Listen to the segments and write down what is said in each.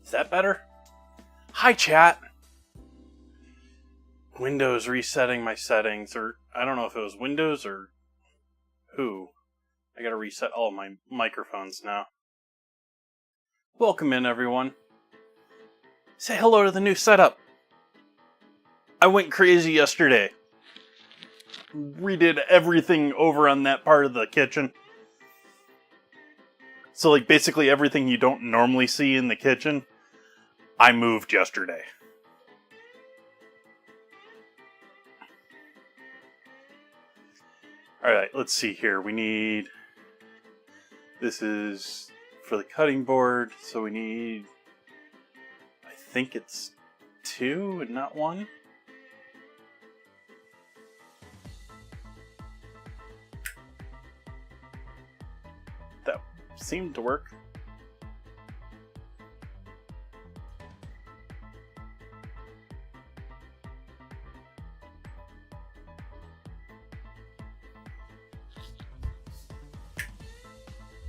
Is that better? Hi, chat. Windows resetting my settings, or I don't know if it was Windows or who. I gotta reset all my microphones now. Welcome in, everyone. Say hello to the new setup. I went crazy yesterday. Redid everything over on that part of the kitchen. So, like, basically everything you don't normally see in the kitchen, I moved yesterday. Alright, let's see here. We need... This is for the cutting board, so we need... I think it's 2 and not 1. That seemed to work.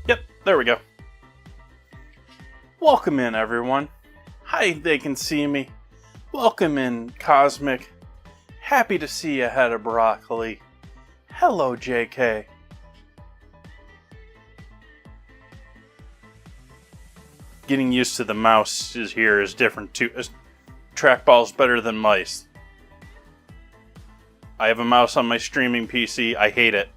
Yep, there we go. Welcome in, everyone. Hi, they can see me. Welcome in, Cosmic. Happy to see you, Head of Broccoli. Hello, JK. Getting used to the mouse here is different too. Trackball's better than mice. I have a mouse on my streaming PC. I hate it.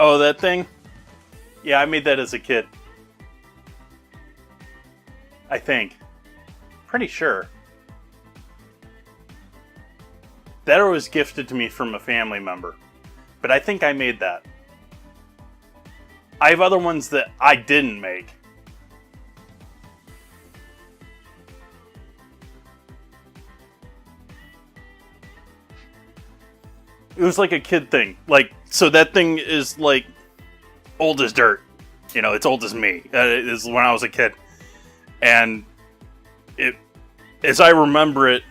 Oh, that thing? Yeah, I made that as a kid. I think. Pretty sure. That was gifted to me from a family member. But I think I made that. I have other ones that I didn't make. It was like a kid thing. Like, so that thing is like old as dirt. You know, it's old as me. It is when I was a kid. And it, as I remember it,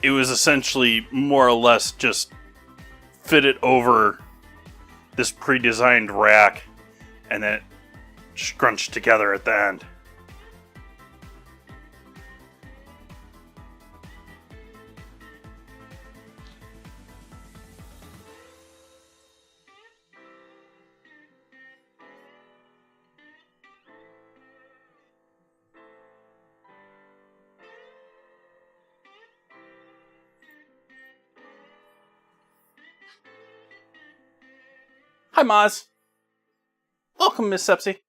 it was essentially more or less just fitted over this pre-designed rack and then it scrunched together at the end. Hi, Maz. Welcome, Miss Sepsi.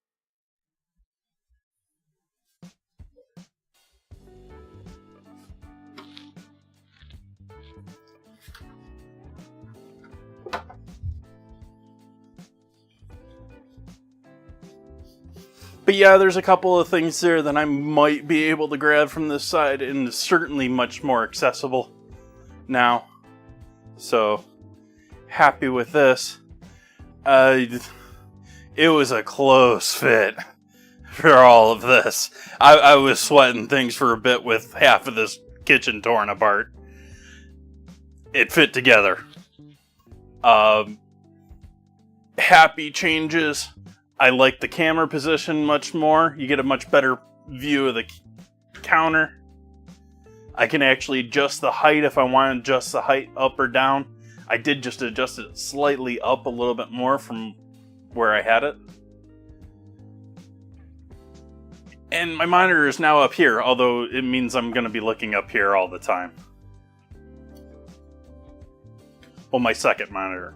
But yeah, there's a couple of things there that I might be able to grab from this side, and it's certainly much more accessible now. So, happy with this. It was a close fit for all of this. I was sweating things for a bit with half of this kitchen torn apart. It fit together. Happy changes. I like the camera position much more. You get a much better view of the counter. I can actually adjust the height if I want to adjust the height up or down. I did just adjust it slightly up a little bit more from where I had it. And my monitor is now up here, although it means I'm going to be looking up here all the time. Well, my second monitor.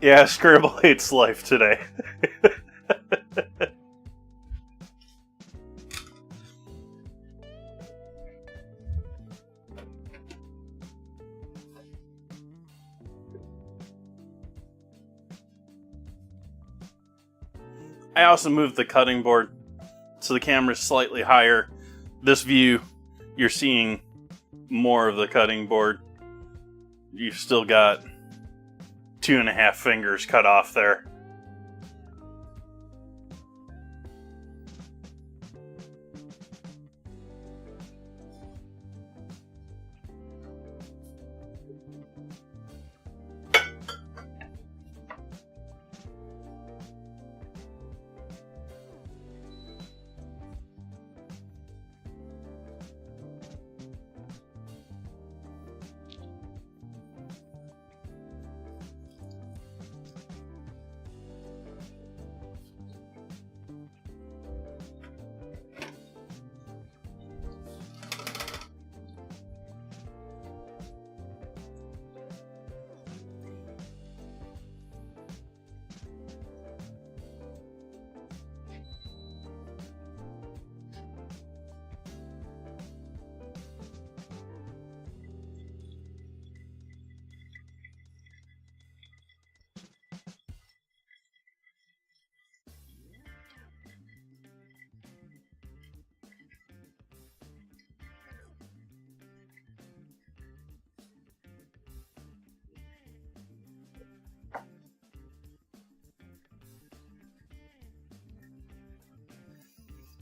Yeah, Scribble hates life today. I also moved the cutting board so the camera's slightly higher. This view, you're seeing more of the cutting board. You've still got 2.5 fingers cut off there.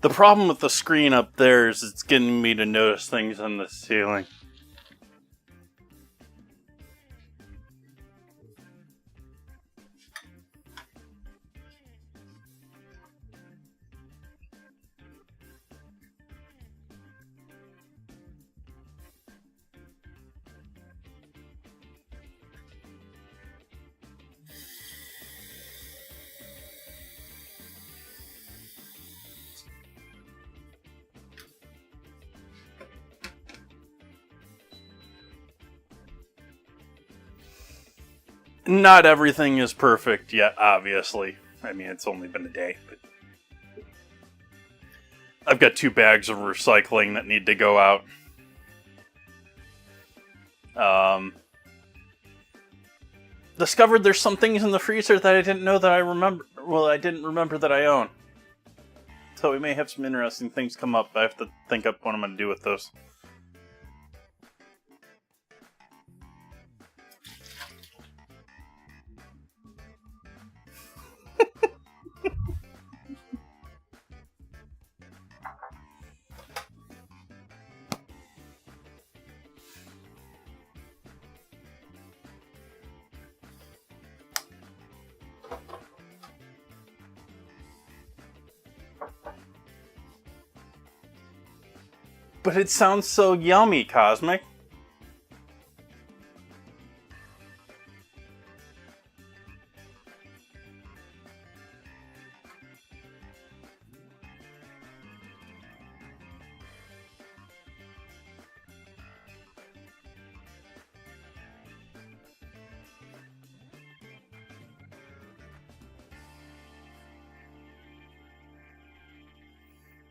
The problem with the screen up there is it's getting me to notice things on the ceiling. Not everything is perfect yet, obviously. I mean, it's only been a day, but I've got 2 bags of recycling that need to go out. Discovered there's some things in the freezer that I didn't know that I remember. Well, I didn't remember that I own. So we may have some interesting things come up. I have to think up what I'm going to do with those. But it sounds so yummy, Cosmic.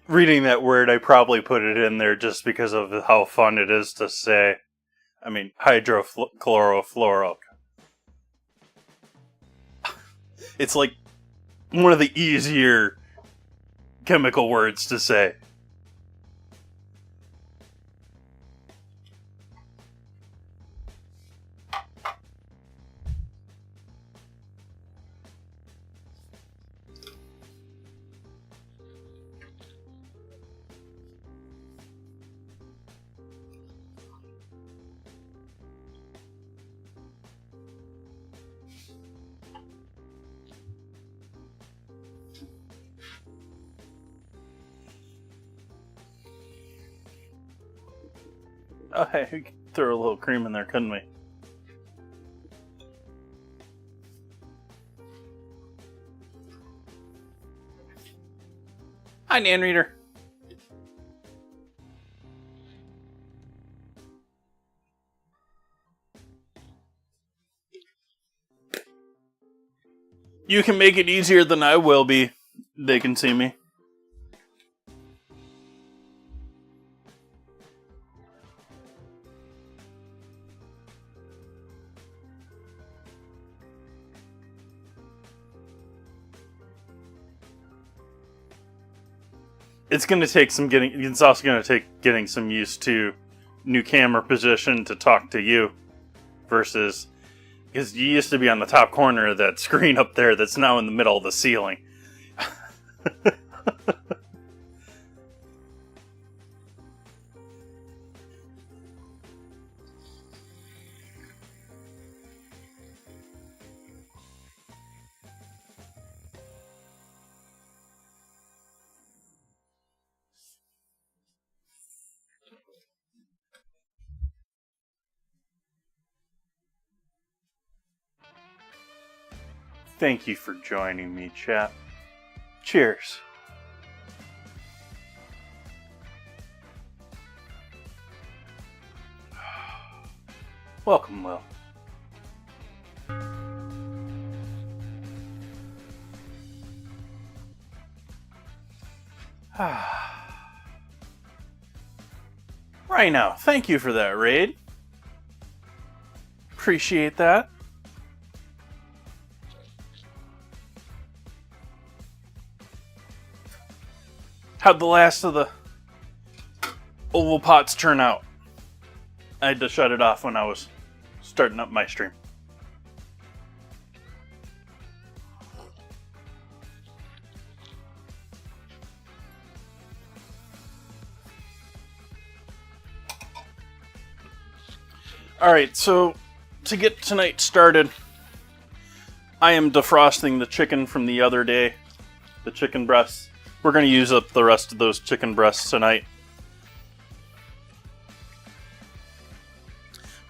Reading that word, I probably put it in there just because of how fun it is to say. I mean, hydrochlorofluoro. It's like one of the easier chemical words to say. Oh, hey, we could throw a little cream in there, couldn't we? Hi, Nan Reader. You can make it easier than I will be. They can see me. It's going to take some getting. It's also going to take getting some used to new camera position to talk to you, versus because you used to be on the top corner of that screen up there that's now in the middle of the ceiling. Thank you for joining me, chat. Cheers. Welcome, Will. Right now, thank you for that raid. Appreciate that. How'd the last of the oval pots turn out? I had to shut it off when I was starting up my stream. Alright, so to get tonight started, I am defrosting the chicken from the other day, the chicken breasts. We're going to use up the rest of those chicken breasts tonight.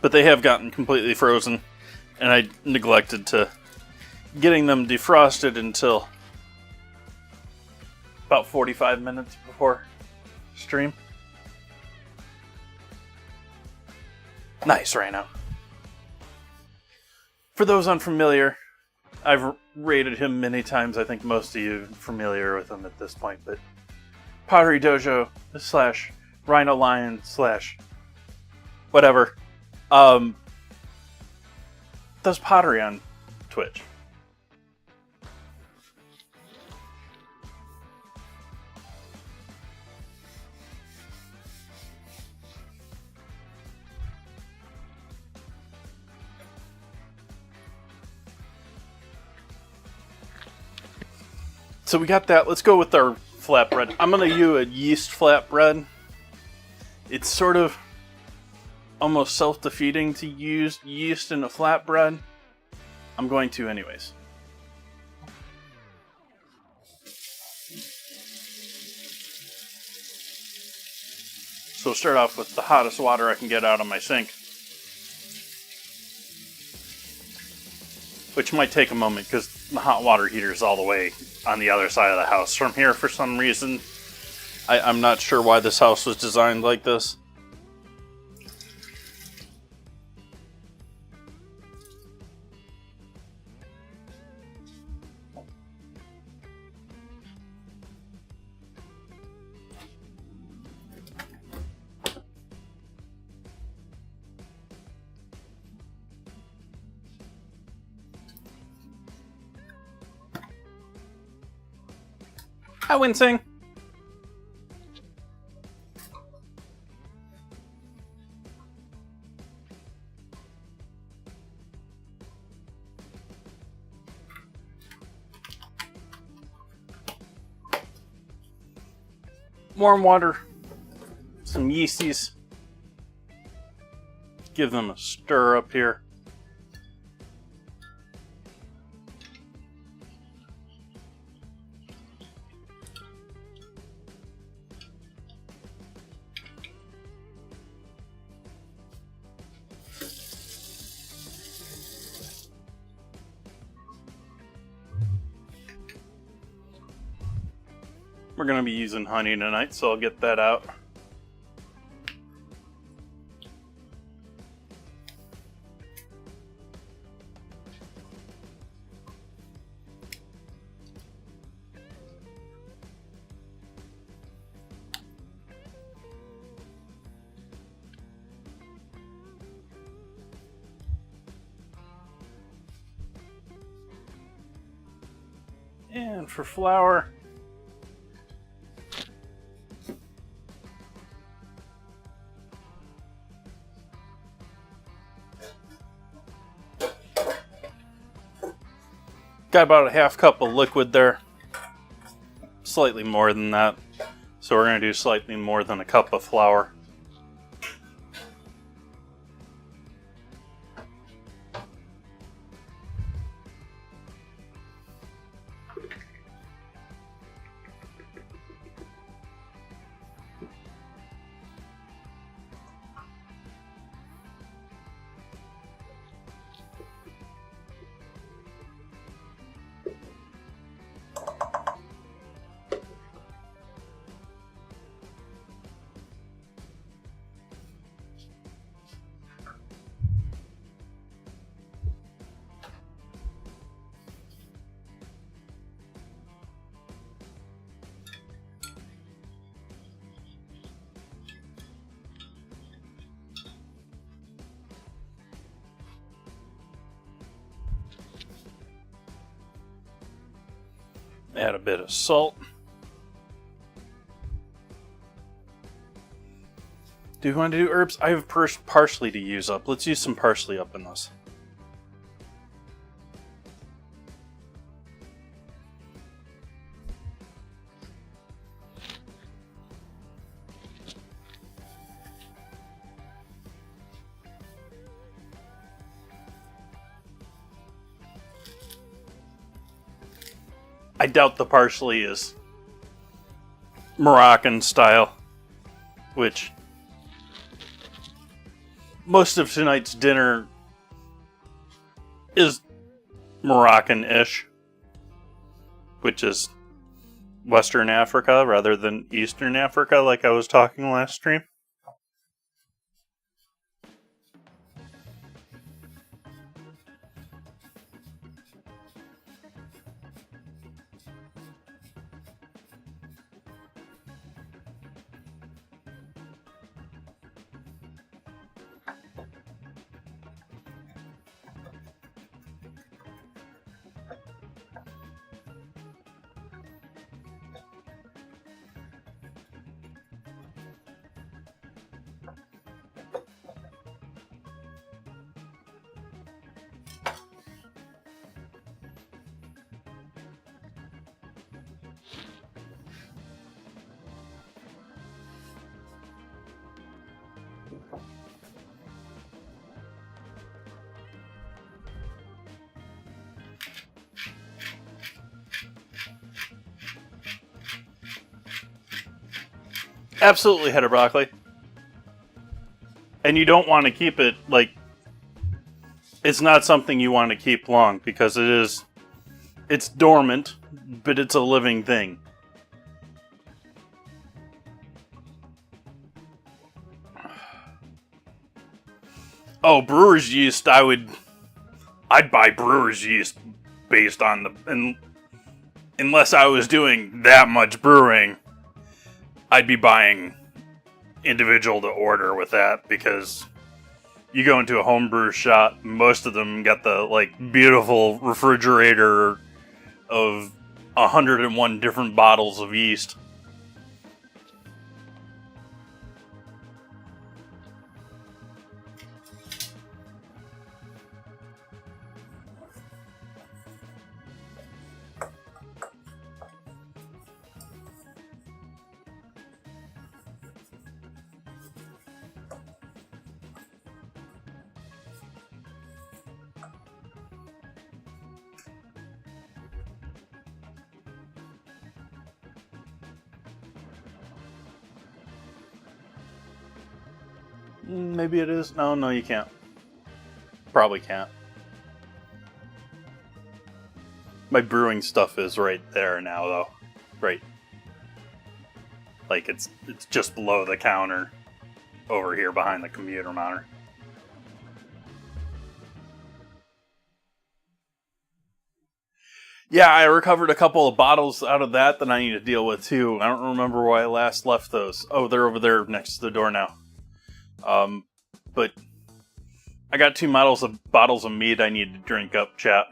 But they have gotten completely frozen, and I neglected to getting them defrosted until about 45 minutes before stream. Nice right now. For those unfamiliar, I've rated him many times. I think most of you are familiar with him at this point, but Pottery Dojo / Rhino Lion / whatever does pottery on Twitch. So we got that. Let's go with our flatbread. I'm going to use a yeast flatbread. It's sort of almost self-defeating to use yeast in a flatbread. I'm going to anyways. So start off with the hottest water I can get out of my sink. Which might take a moment because the hot water heater is all the way on the other side of the house from here for some reason. I'm not sure why this house was designed like this. Hi, Winsing. Warm water, some yeasties. Give them a stir up here. We're going to be using honey tonight, so I'll get that out. And for flour, got about a half cup of liquid there. Slightly more than that. So we're going to do slightly more than a cup of flour. Add a bit of salt. Do you want to do herbs? I have parsley to use up. Let's use some parsley up in this. I doubt the parsley is Moroccan style, which most of tonight's dinner is Moroccan-ish, which is Western Africa rather than Eastern Africa like I was talking last stream. Absolutely, head of broccoli. And you don't want to keep it, like, it's not something you want to keep long, because it's dormant, but it's a living thing. Oh, brewer's yeast, I'd buy brewer's yeast based on unless I was doing that much brewing, I'd be buying individual to order with that, because you go into a homebrew shop, most of them got the, like, beautiful refrigerator of 101 different bottles of yeast. Maybe it is. No, you can't. Probably can't. My brewing stuff is right there now, though. Right. Like, it's just below the counter over here behind the computer monitor. Yeah, I recovered a couple of bottles out of that I need to deal with, too. I don't remember where I last left those. Oh, they're over there next to the door now. But I got 2 bottles of mead I need to drink up, chat.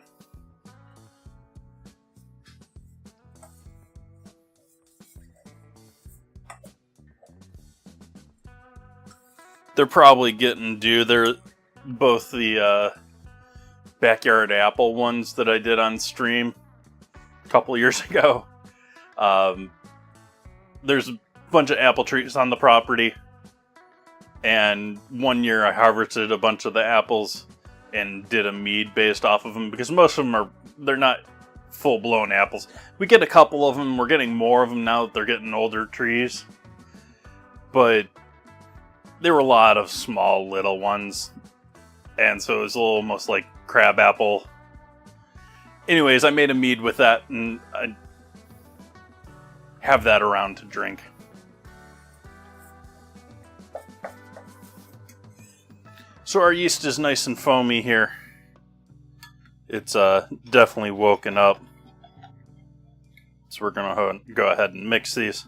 They're probably getting due. They're both the backyard apple ones that I did on stream a couple years ago. There's a bunch of apple trees on the property. And one year I harvested a bunch of the apples and did a mead based off of them, because most of them they're not full-blown apples. We get a couple of them. We're getting more of them now that they're getting older trees. But there were a lot of small little ones. And so it was almost like crab apple. Anyways, I made a mead with that, and I have that around to drink. So our yeast is nice and foamy here. It's definitely woken up. So we're going to go ahead and mix these.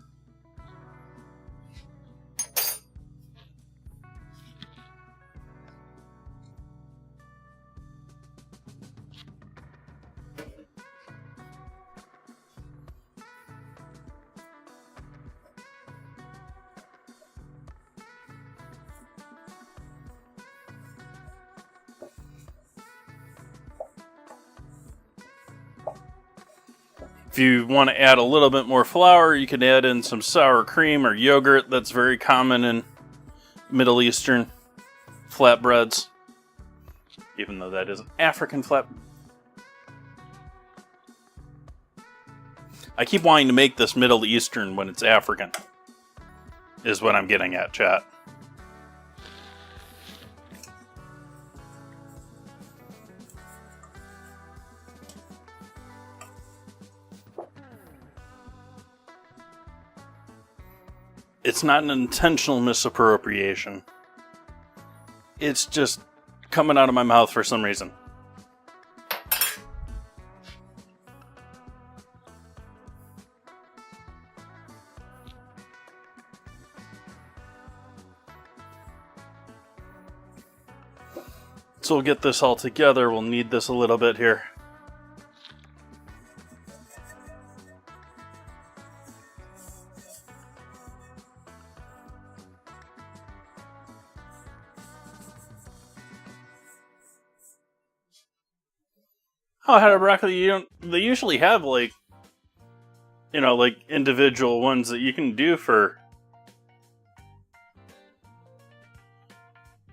If you want to add a little bit more flour, you can add in some sour cream or yogurt. That's very common in Middle Eastern flatbreads, even though that is an African flat. I keep wanting to make this Middle Eastern when it's African, is what I'm getting at, chat. It's not an intentional misappropriation. It's just coming out of my mouth for some reason. So we'll get this all together. We'll need this a little bit here. Oh, head of broccoli, they usually have, like, like individual ones that you can do for,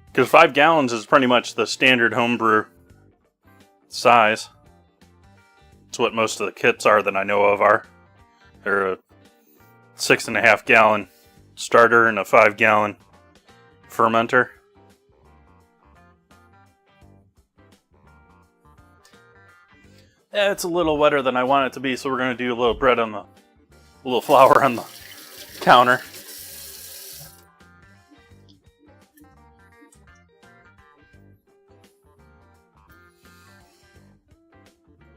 because 5 gallons is pretty much the standard homebrew size. It's what most of the kits are that I know of are. They're a 6.5 gallon starter and a 5 gallon fermenter. It's a little wetter than I want it to be, so we're going to do a little bread on a little flour on the counter.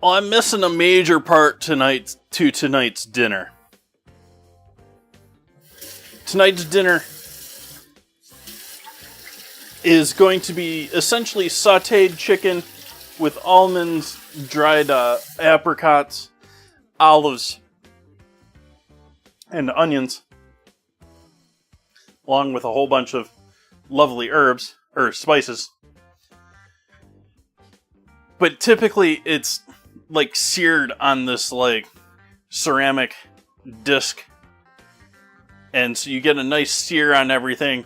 Well, I'm missing a major part tonight's dinner. Tonight's dinner is going to be essentially sautéed chicken with almonds, dried apricots, olives, and onions, along with a whole bunch of lovely herbs, or spices. But typically it's like seared on this like ceramic disc. And so you get a nice sear on everything,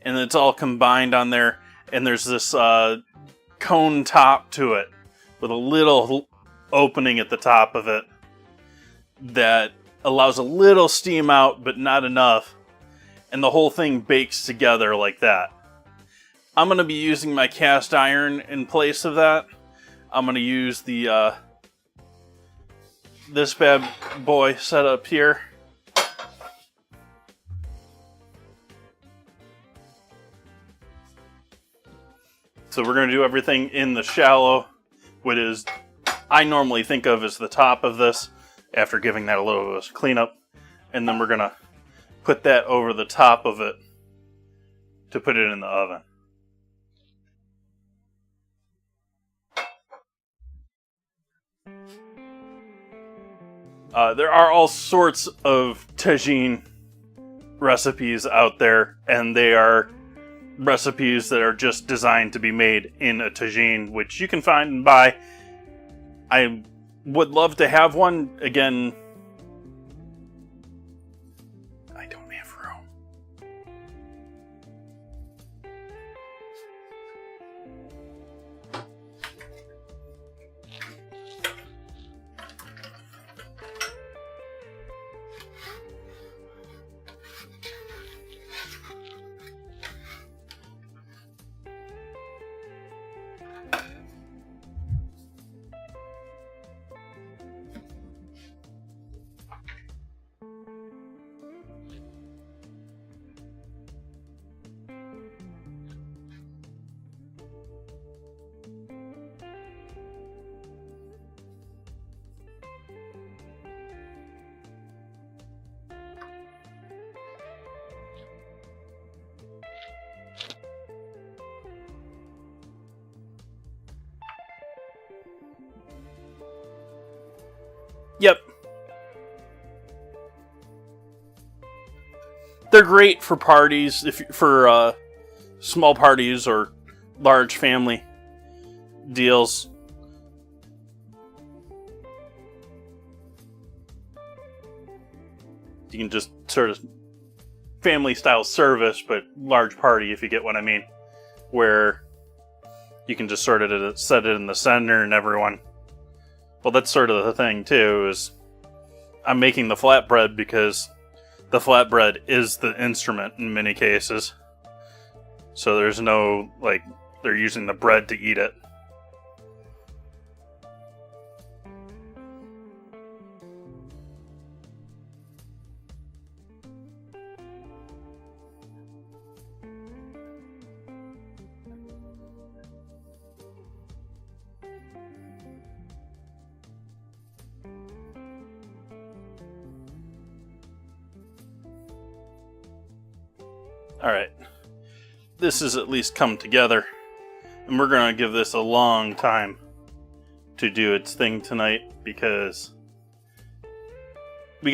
and it's all combined on there. And there's this cone top to it with a little opening at the top of it that allows a little steam out, but not enough. And the whole thing bakes together like that. I'm going to be using my cast iron in place of that. I'm going to use the this bad boy set up here. So we're going to do everything in the shallow, what is I normally think of as the top of this, after giving that a little bit of cleanup. And then we're going to put that over the top of it to put it in the oven. There are all sorts of tagine recipes out there, and they are recipes that are just designed to be made in a tagine, which you can find and buy. I would love to have one. Again, I don't have room. Yep. They're great for parties, for small parties or large family deals. You can just sort of family style service, but large party, if you get what I mean, where you can just sort of set it in the center and everyone. Well, that's sort of the thing too, is I'm making the flatbread because the flatbread is the instrument in many cases. So there's no, like, they're using the bread to eat it. Alright, this has at least come together, and we're going to give this a long time to do its thing tonight, because we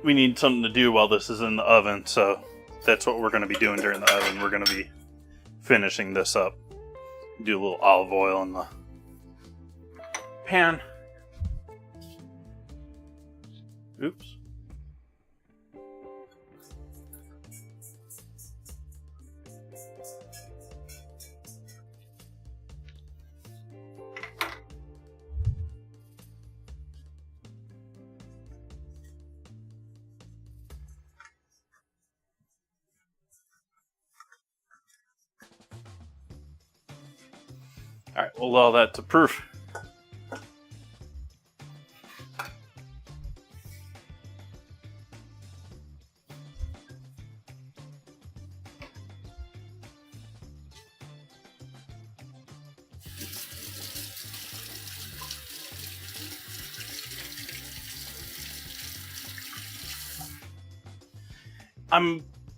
need something to do while this is in the oven, so that's what we're going to be doing during the oven. We're going to be finishing this up. Do a little olive oil in the pan. Oops. Alright, we'll allow that to proof.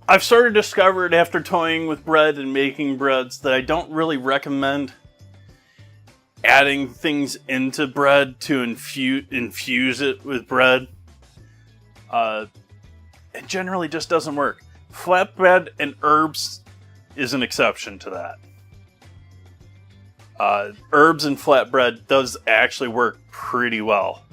I've sort of discovered after toying with bread and making breads that I don't really recommend adding things into bread to infuse it with bread. It generally just doesn't work. Flatbread and herbs is an exception to that. Herbs and flatbread does actually work pretty well.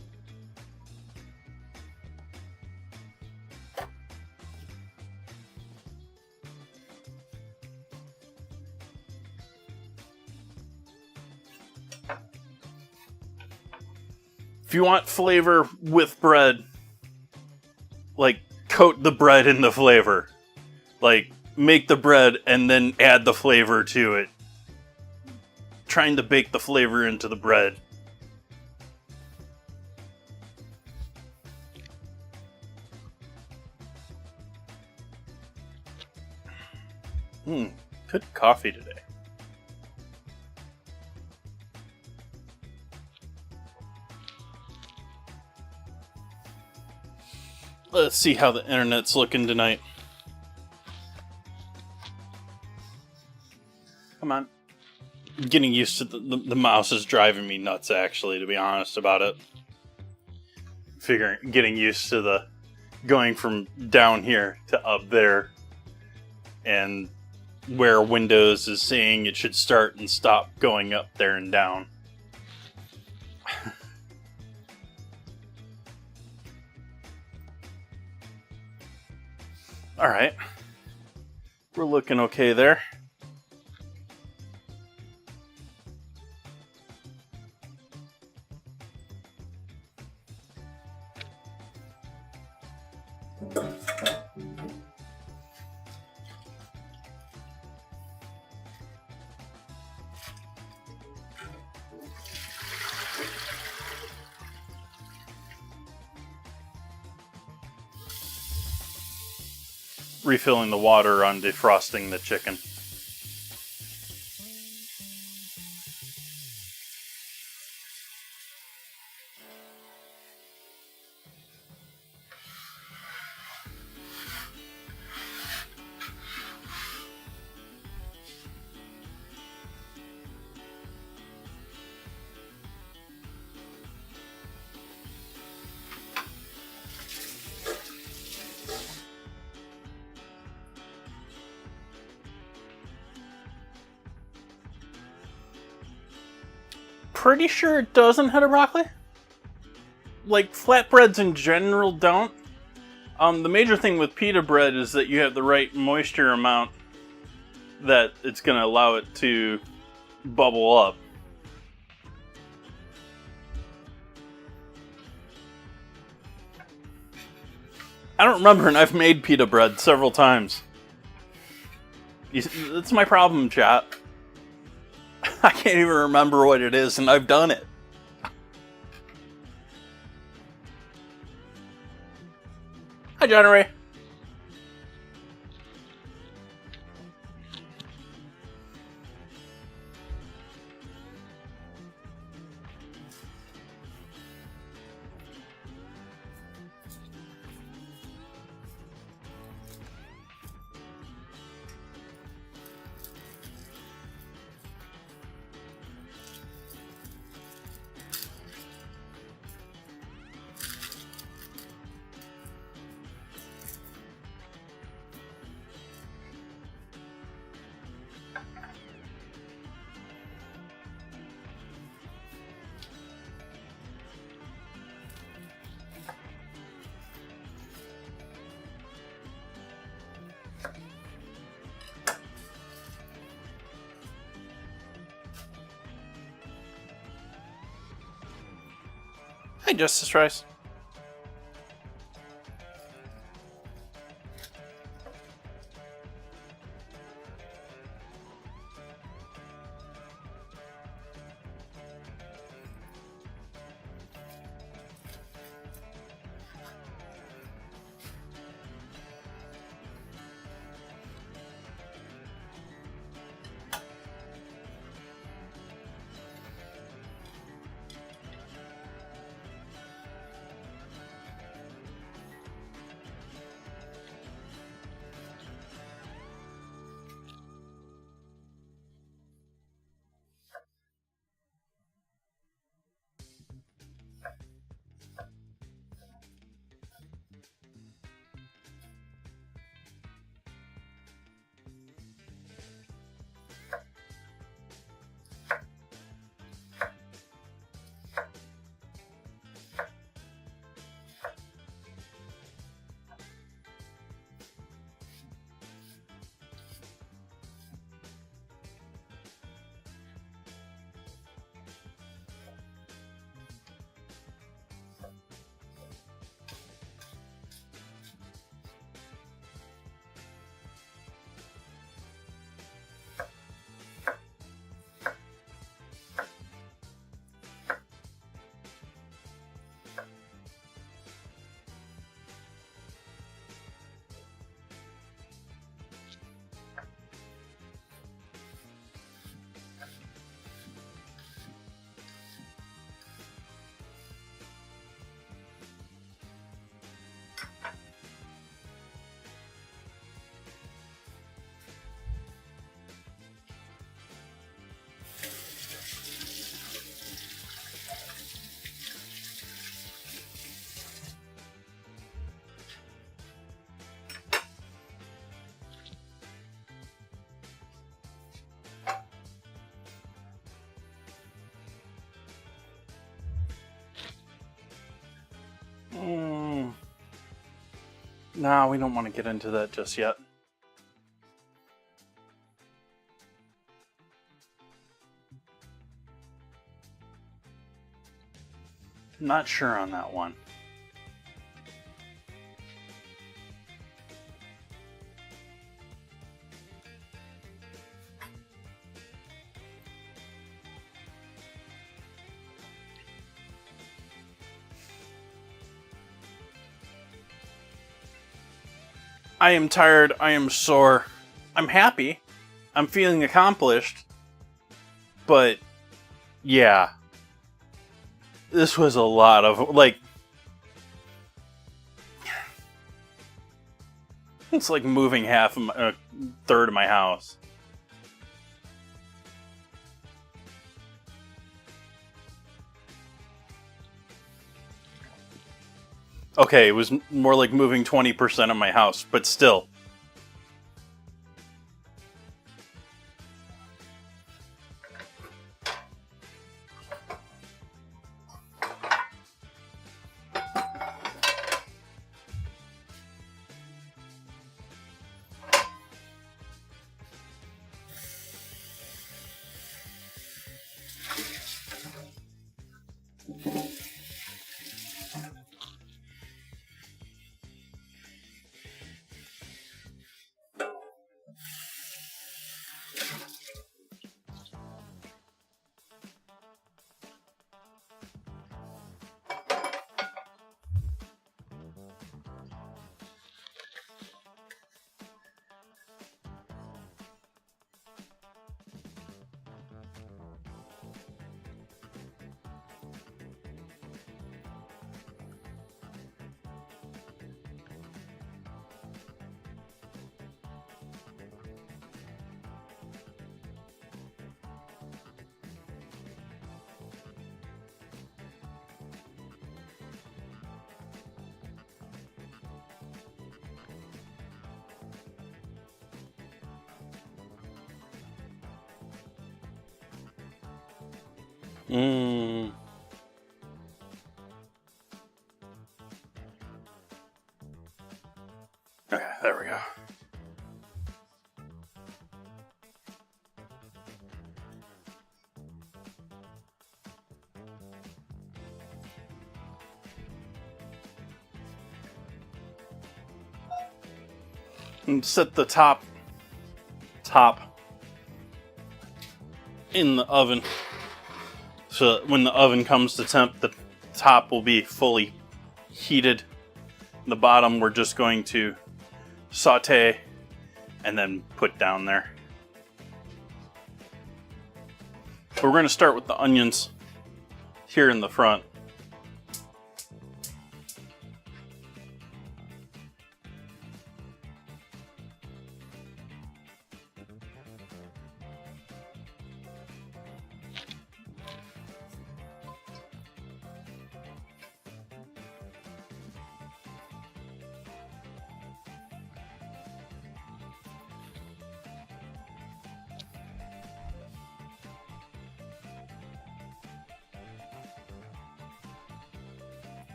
If you want flavor with bread, like, coat the bread in the flavor. Like, make the bread and then add the flavor to it. Trying to bake the flavor into the bread. Good coffee today. Let's see how the internet's looking tonight. Come on. Getting used to the mouse is driving me nuts, actually, to be honest about it. Getting used to the going from down here to up there, and where Windows is saying it should start and stop going up there and down. Alright. We're looking okay there. Refilling the water on defrosting the chicken. Pretty sure it doesn't head of broccoli. Like, flatbreads in general don't. The major thing with pita bread is that you have the right moisture amount that it's going to allow it to bubble up. I don't remember, and I've made pita bread several times. That's my problem, chat. I can't even remember what it is, and I've done it. Hi, John Ray. Hi, Justice Rice. Nah, we don't want to get into that just yet. Not sure on that one. I am tired, I am sore. I'm happy. I'm feeling accomplished. But, yeah. This was a lot of, like... It's like moving a third of my house. Okay, it was more like moving 20% of my house, but still. Okay, there we go. And set the top in the oven. So when the oven comes to temp, the top will be fully heated. The bottom we're just going to saute and then put down there. But we're going to start with the onions here in the front.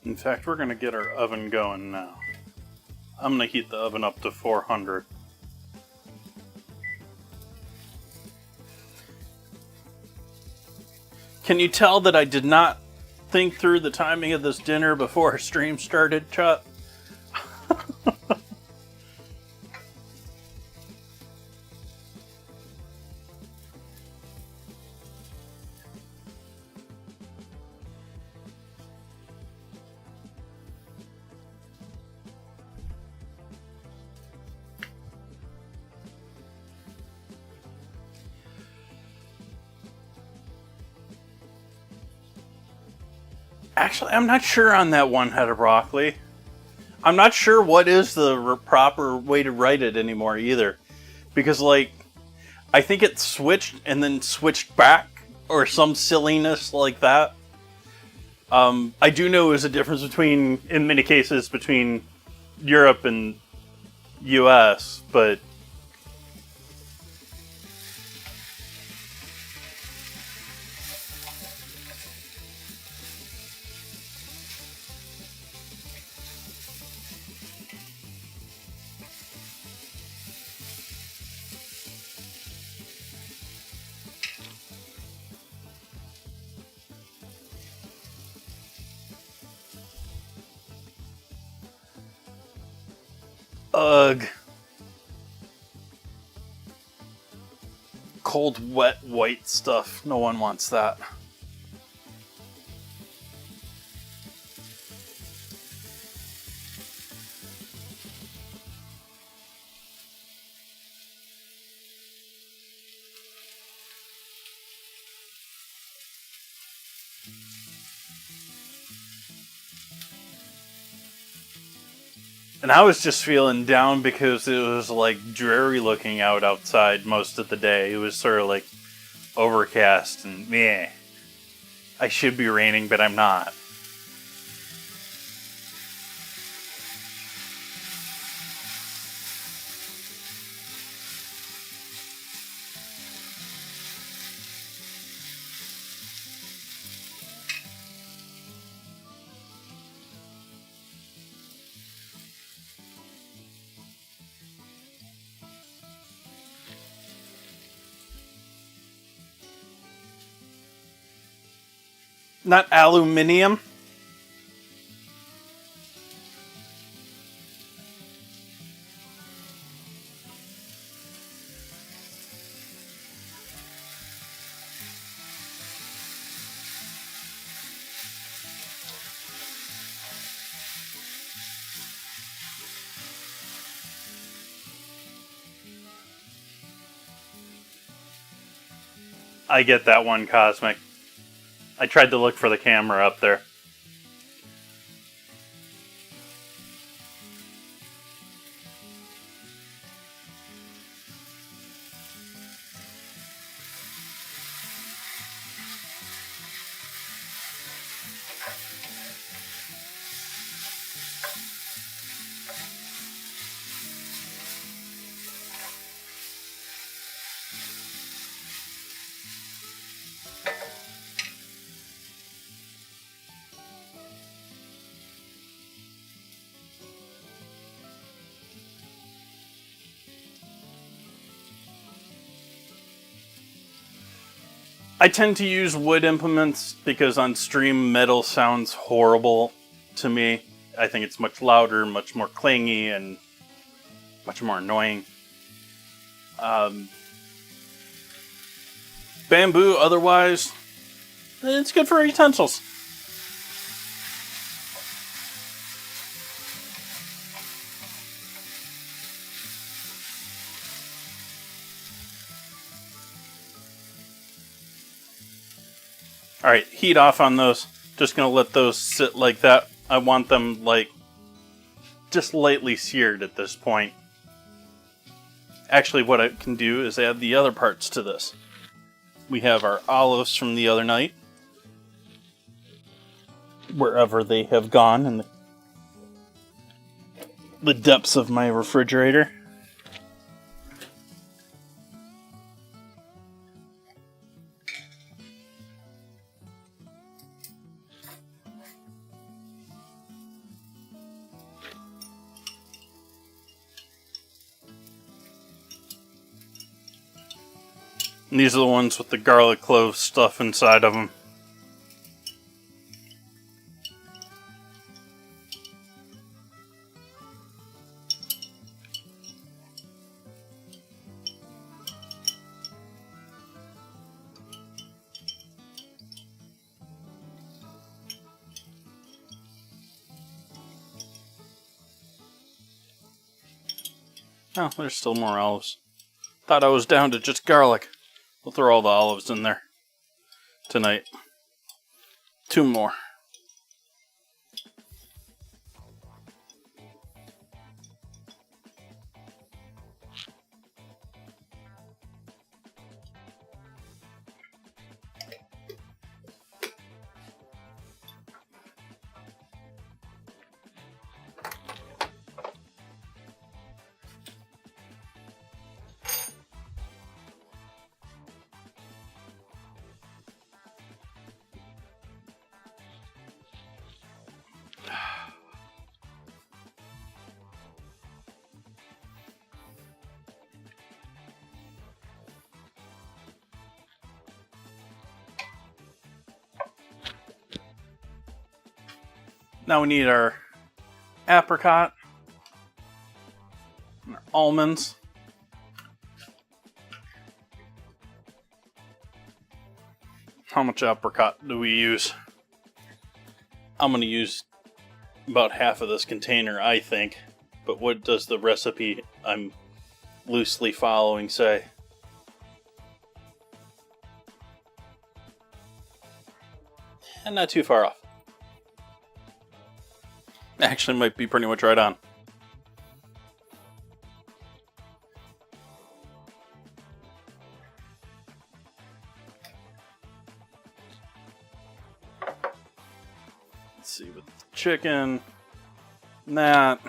In fact, we're going to get our oven going now. I'm going to heat the oven up to 400. Can you tell that I did not think through the timing of this dinner before our stream started, Chuck? Actually, I'm not sure on that one head of broccoli. I'm not sure what is the proper way to write it anymore either. Because, like, I think it switched and then switched back, or some silliness like that. I do know there's a difference between, in many cases, between Europe and US, but... Ugh. Cold, wet, white stuff. No one wants that. And I was just feeling down because it was like dreary looking out outside most of the day. It was sort of like overcast and meh. I should be raining, but I'm not. Not aluminium. I get that one, Cosmic. I tried to look for the camera up there. I tend to use wood implements because on stream metal sounds horrible to me. I think it's much louder, much more clingy, and much more annoying. Bamboo, otherwise, it's good for utensils. Alright, heat off on those. Just gonna let those sit like that. I want them, like, just lightly seared at this point. Actually, what I can do is add the other parts to this. We have our olives from the other night. Wherever they have gone in the depths of my refrigerator. And these are the ones with the garlic clove stuff inside of them. Oh, there's still more olives. Thought I was down to just garlic. We'll throw all the olives in there tonight. 2 more. Now we need our apricot and our almonds. How much apricot do we use? I'm going to use about half of this container, I think. But what does the recipe I'm loosely following say? And not too far off. Actually, might be pretty much right on. Let's see, with the chicken, and that.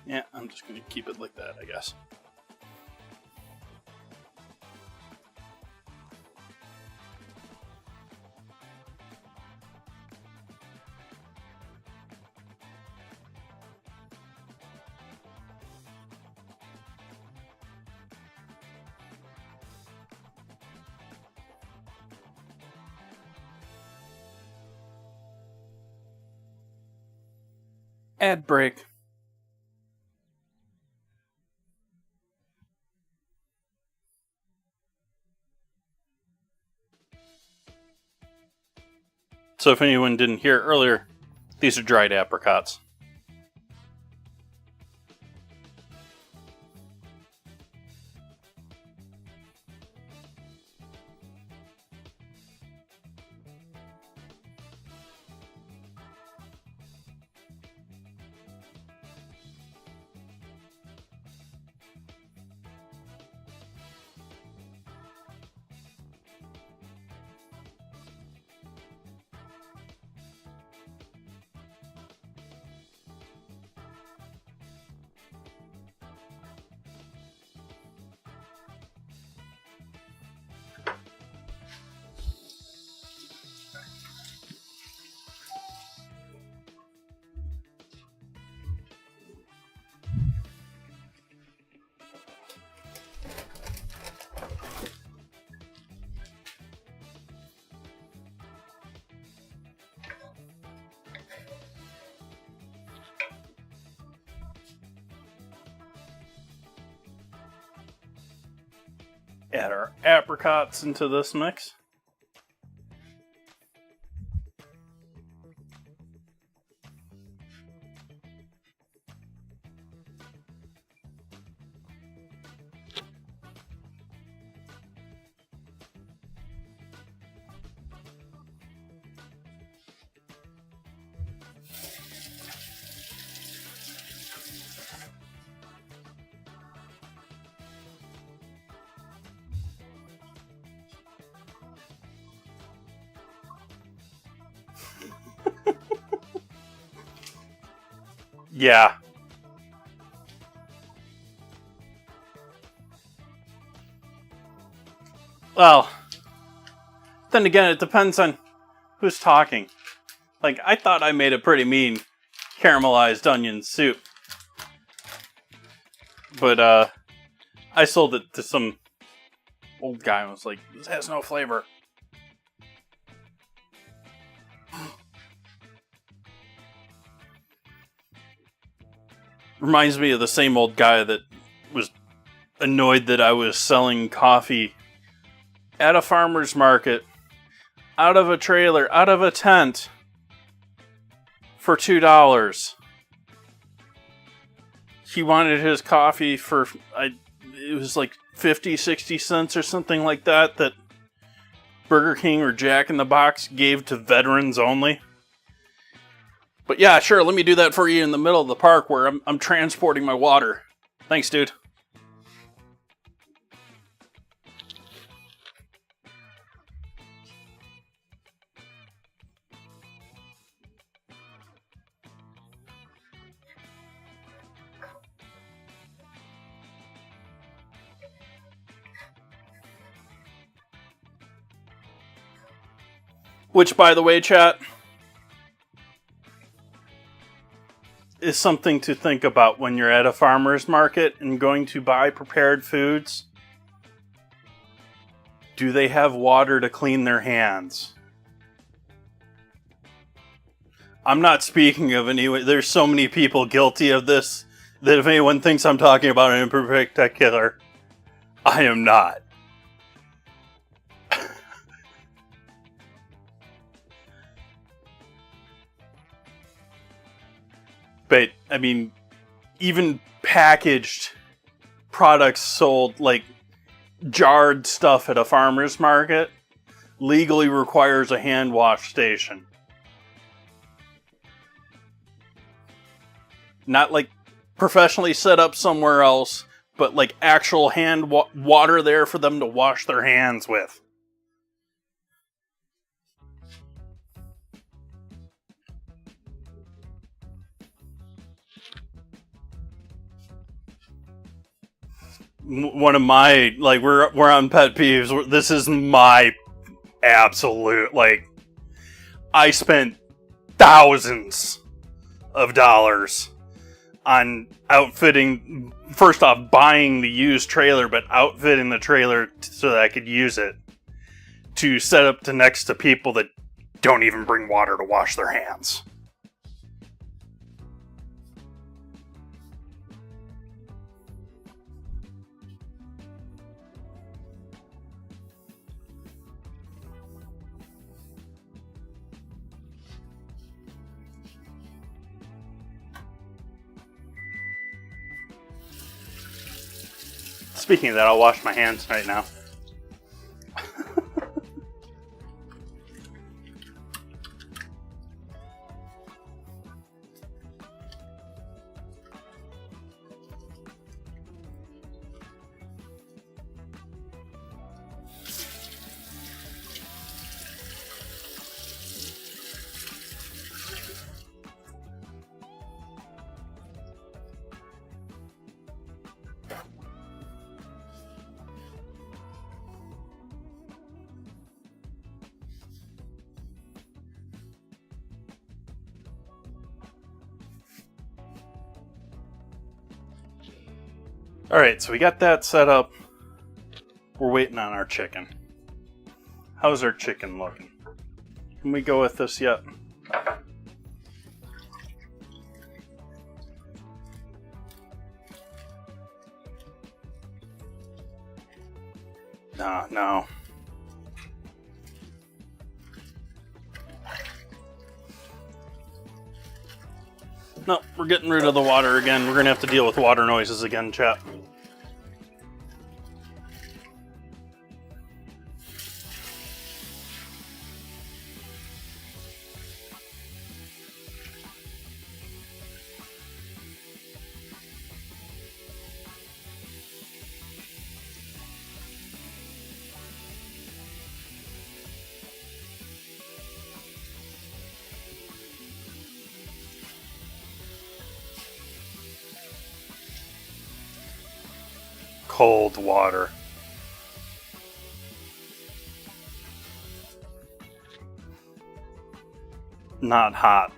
Yeah, I'm just going to keep it like that, I guess. Ad break. So if anyone didn't hear earlier, these are dried apricots. Add our apricots into this mix. Yeah. Well, then again, it depends on who's talking. Like, I thought I made a pretty mean caramelized onion soup. But, I sold it to some old guy and was like, this has no flavor. Reminds me of the same old guy that was annoyed that I was selling coffee at a farmer's market, out of a trailer, out of a tent, for $2. He wanted his coffee for, it was like 50, 60 cents or something like that Burger King or Jack in the Box gave to veterans only. But yeah, sure, let me do that for you in the middle of the park where I'm transporting my water. Thanks, dude. Which, by the way, chat, is something to think about when you're at a farmer's market and going to buy prepared foods. Do they have water to clean their hands? I'm not speaking of anyone. There's so many people guilty of this that if anyone thinks I'm talking about it in particular, I am not. But, I mean, even packaged products sold, like jarred stuff at a farmer's market, legally requires a hand wash station. Not like professionally set up somewhere else, but like actual hand water there for them to wash their hands with. One of my, like, we're on pet peeves. This is my absolute, like, I spent thousands of dollars on outfitting, first off, buying the used trailer, but outfitting the trailer so that I could use it to set up to next to people that don't even bring water to wash their hands. Speaking of that, I'll wash my hands right now. Alright, so we got that set up. We're waiting on our chicken. How's our chicken looking? Can we go with this yet? No. No, we're getting rid of the water again. We're going to have to deal with water noises again, chat. Cold water. Not hot.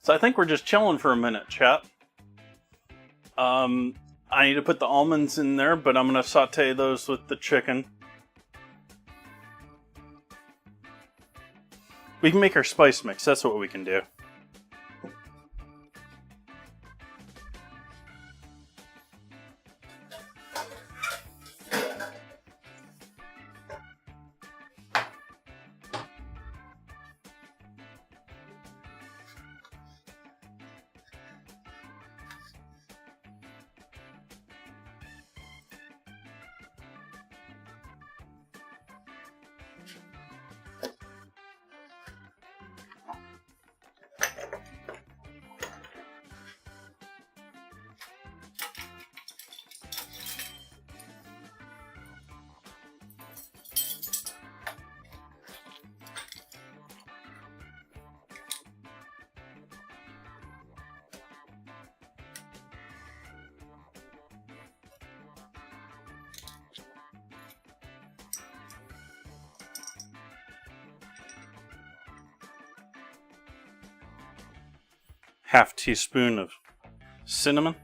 So I think we're just chilling for a minute, chat. I need to put the almonds in there, but I'm going to saute those with the chicken. We can make our spice mix. That's what we can do. Half teaspoon of cinnamon.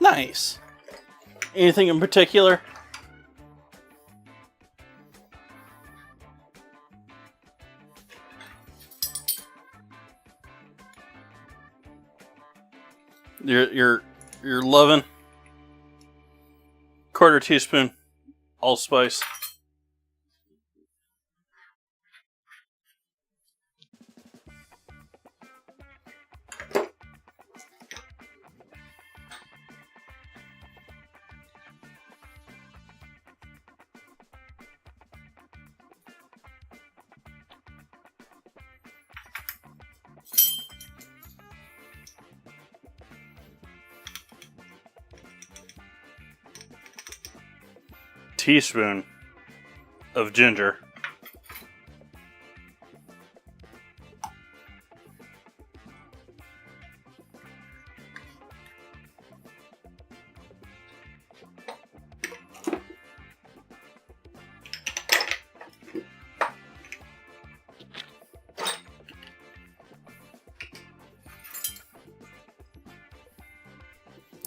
Nice. Anything in particular? You're loving? Quarter teaspoon allspice. Teaspoon of ginger.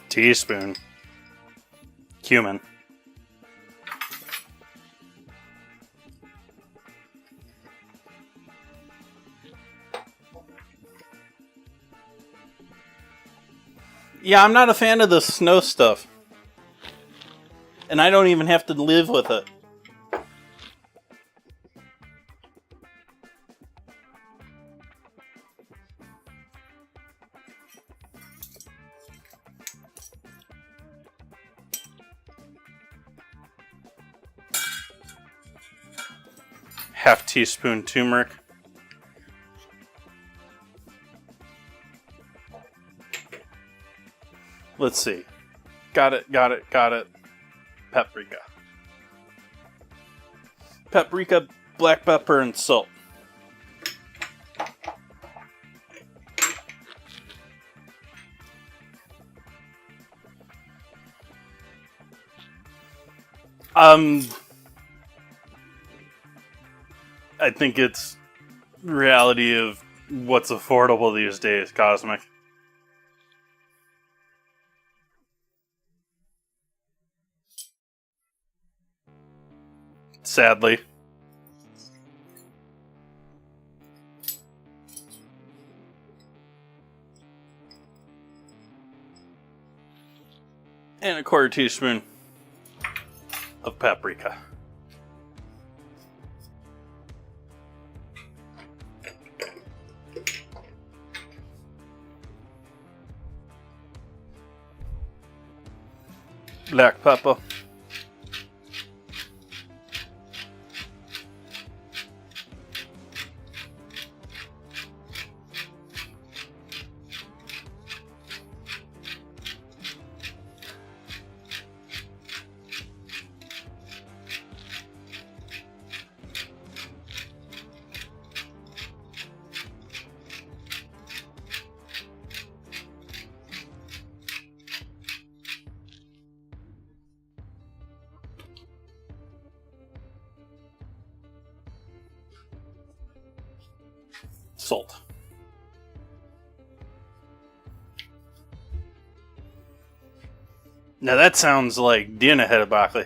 Teaspoon cumin. Yeah, I'm not a fan of the snow stuff. And I don't even have to live with it. Half teaspoon turmeric. Let's see. Got it. Paprika. Paprika, black pepper, and salt. I think it's reality of what's affordable these days, Cosmic. Sadly. And a quarter teaspoon of paprika. Black pepper. salt. Now that sounds like dinner ahead of broccoli.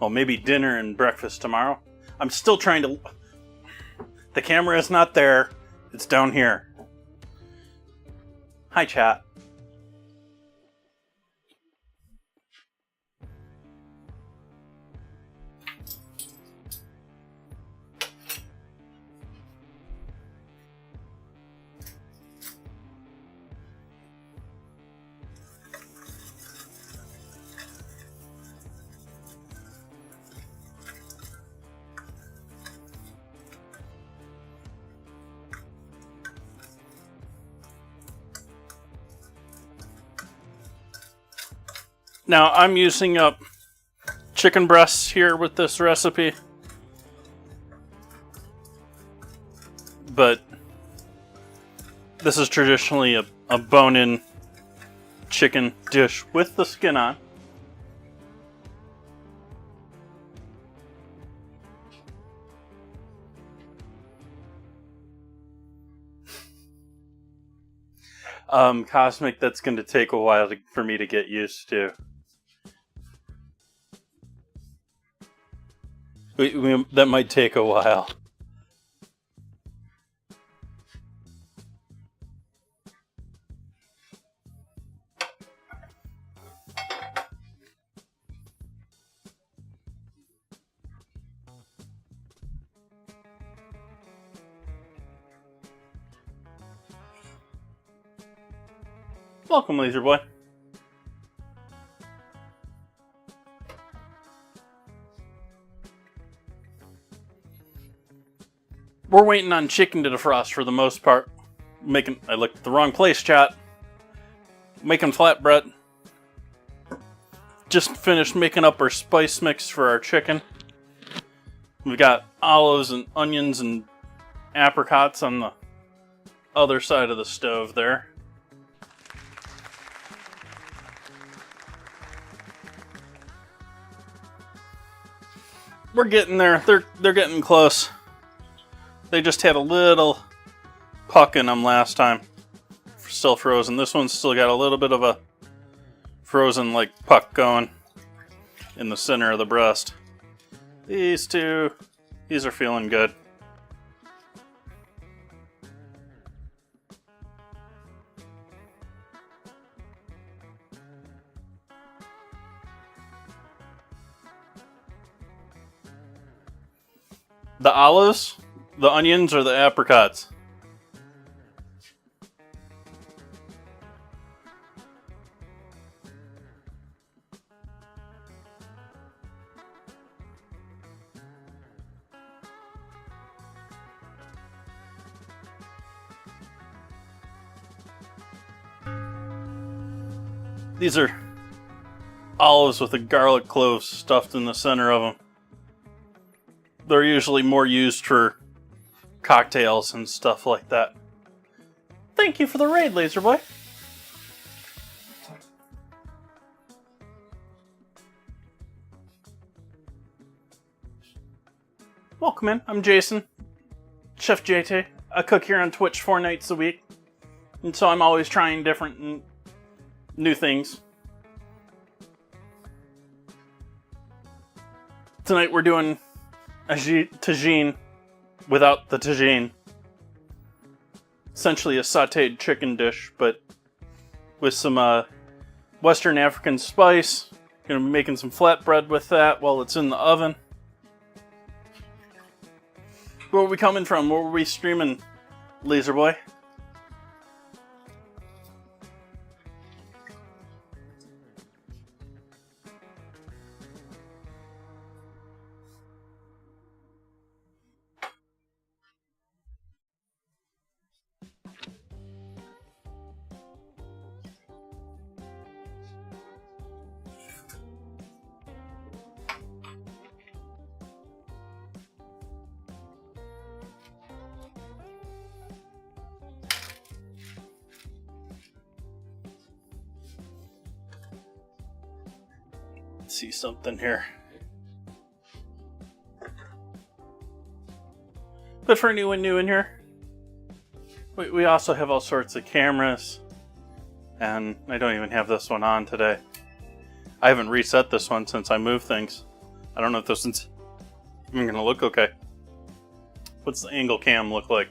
Well, maybe dinner and breakfast tomorrow. I'm still trying to... The camera is not there. It's down here. Hi, chat. Now, I'm using up chicken breasts here with this recipe, but this is traditionally a bone-in chicken dish with the skin on. Cosmic, that's going to take a while for me to get used to. That might take a while. Welcome, Laser Boy. We're waiting on chicken to defrost for the most part. I looked at the wrong place, chat. Making flatbread. Just finished making up our spice mix for our chicken. We've got olives and onions and apricots on the other side of the stove there. We're getting there. They're getting close. They just had a little puck in them last time. Still frozen. This one's still got a little bit of a frozen like puck going in the center of the breast. These are feeling good. The olives, the onions, or the apricots? These are olives with the garlic cloves stuffed in the center of them. They're usually more used for cocktails and stuff like that. Thank you for the raid, Laser Boy. Welcome in. I'm Jason, Chef JT. I cook here on Twitch 4 nights a week, and so I'm always trying different and new things. Tonight we're doing a tagine without the tagine. Essentially a sauteed chicken dish, but with some Western African spice. Gonna be making some flatbread with that while it's in the oven. Where were we coming from? Where were we streaming, Laser Boy? See something here. But for anyone new in here, we also have all sorts of cameras. And I don't even have this one on today. I haven't reset this one since I moved things. I don't know if this one's even going to look okay. What's the angle cam look like?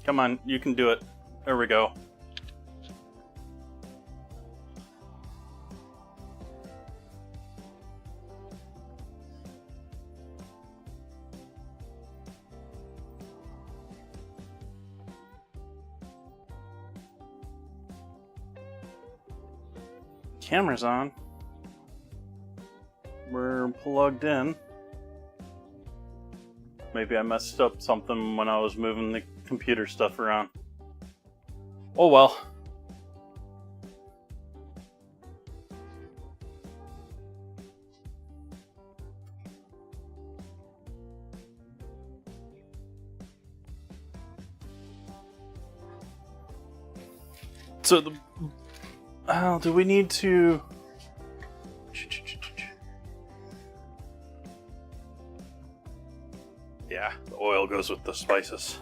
Come on, you can do it. There we go. Camera's on. We're plugged in. Maybe I messed up something when I was moving the computer stuff around. Oh well. So do we need to... Yeah, the oil goes with the spices.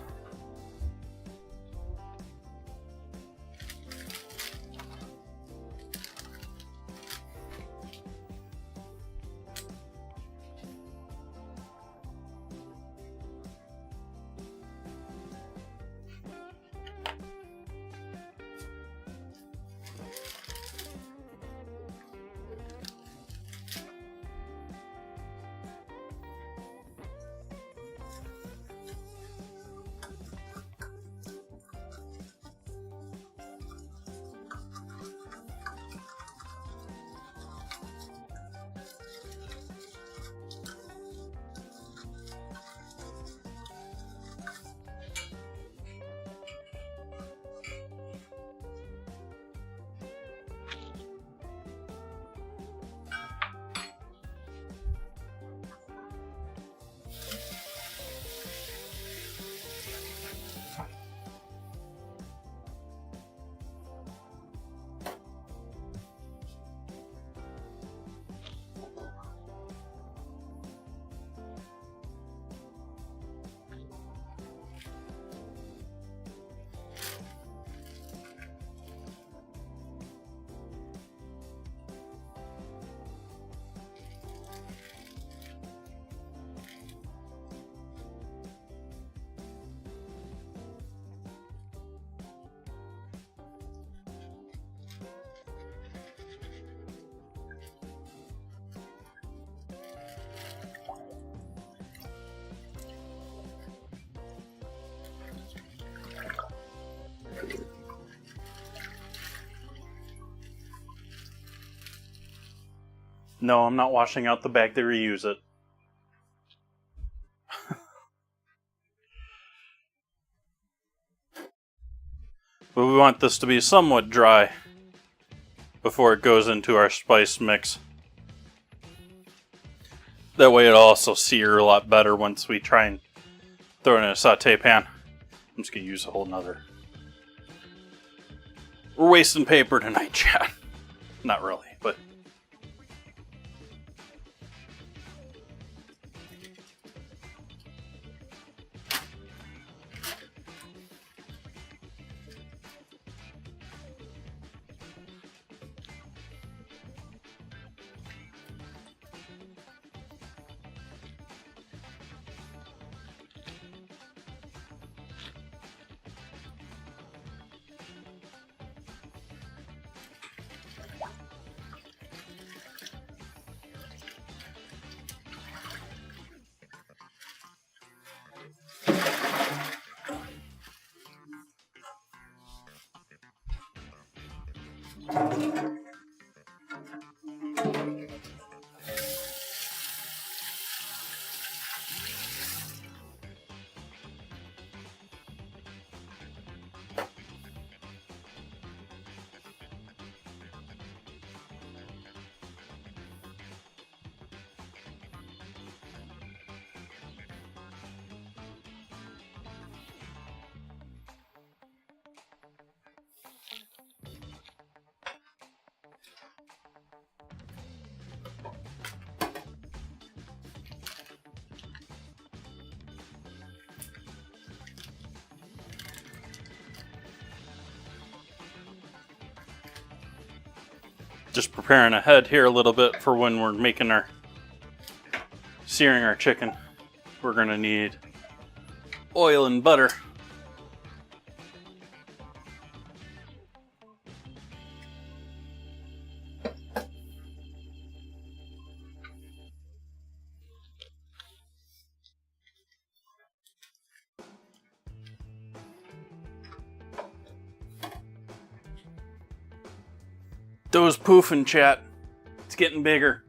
No, I'm not washing out the bag to reuse it. But we want this to be somewhat dry before it goes into our spice mix. That way it'll also sear a lot better once we try and throw it in a saute pan. I'm just going to use a whole nother. We're wasting paper tonight, chat. Not really, but... Just preparing ahead here a little bit for when we're searing our chicken. We're gonna need oil and butter. Those poofing, chat. It's getting bigger.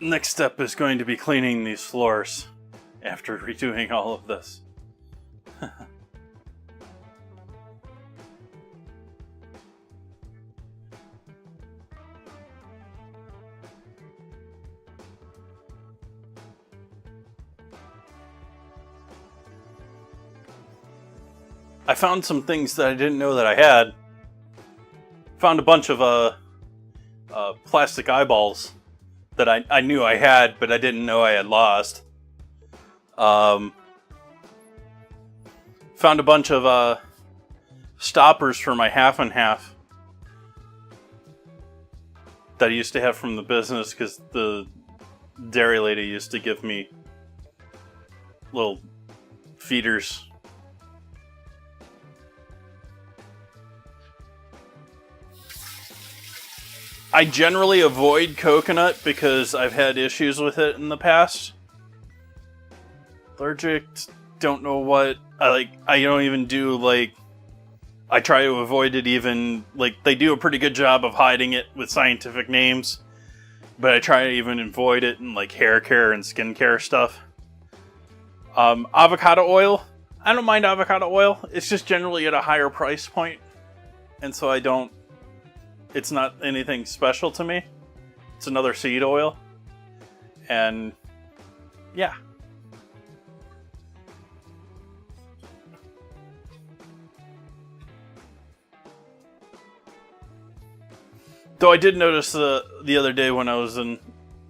Next step is going to be cleaning these floors after redoing all of this. I found some things that I didn't know that I had. Found a bunch of plastic eyeballs that I knew I had, but I didn't know I had lost. Found a bunch of stoppers for my half and half that I used to have from the business because the dairy lady used to give me little feeders. I generally avoid coconut because I've had issues with it in the past. Allergic, don't know what. I don't even do, I try to avoid it even, they do a pretty good job of hiding it with scientific names. But I try to even avoid it in, hair care and skincare stuff. Avocado oil. I don't mind avocado oil. It's just generally at a higher price point. And so it's not anything special to me. It's another seed oil. And yeah. Though I did notice the other day when I was in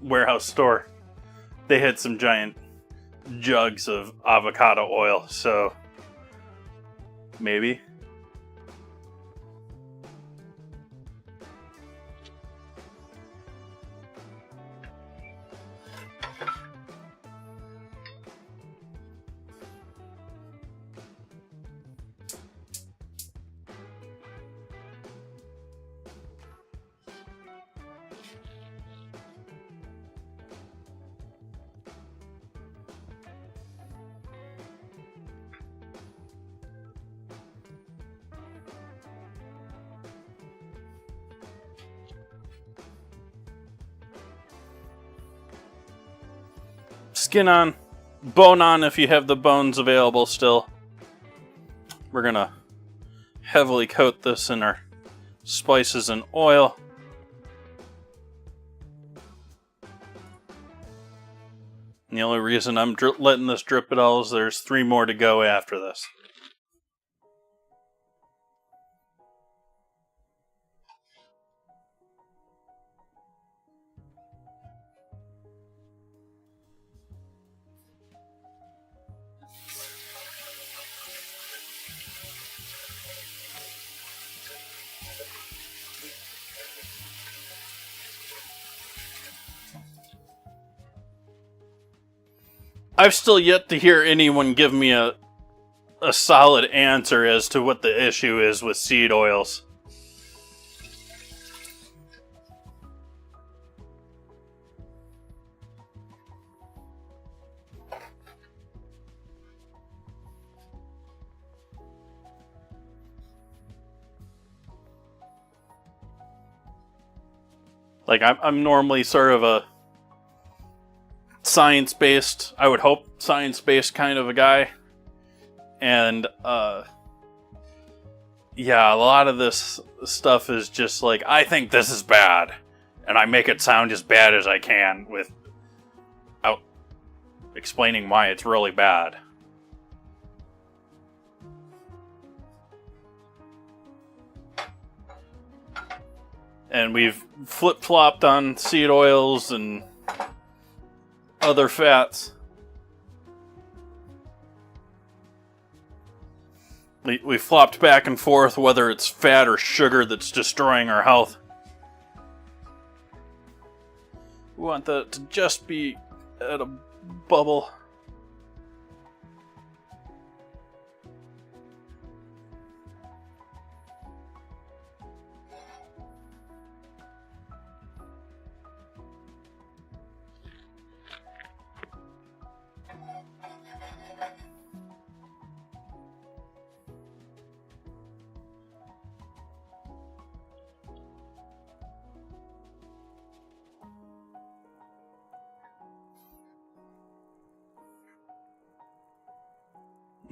warehouse store, they had some giant jugs of avocado oil, so maybe. Skin on, bone on if you have the bones available still. We're gonna heavily coat this in our spices and oil. And the only reason I'm letting this drip at all is there's 3 more to go after this. I've still yet to hear anyone give me a solid answer as to what the issue is with seed oils. I'm normally sort of a science-based, I would hope, science-based kind of a guy. And, yeah, a lot of this stuff is just I think this is bad. And I make it sound as bad as I can with explaining why it's really bad. And we've flip-flopped on seed oils and other fats. We flopped back and forth whether it's fat or sugar that's destroying our health. We want that to just be at a bubble.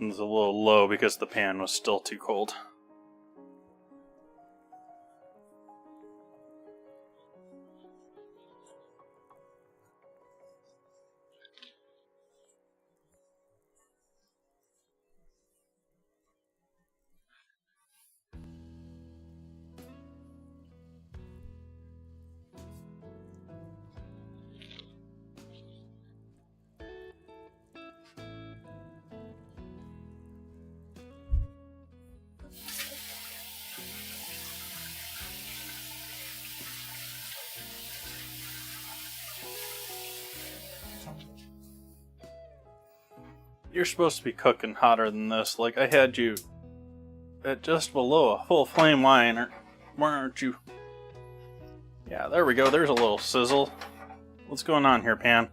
It was a little low because the pan was still too cold. You're supposed to be cooking hotter than this. Like, I had you at just below a full flame line. Why aren't you? Yeah, there we go. There's a little sizzle. What's going on here, pan?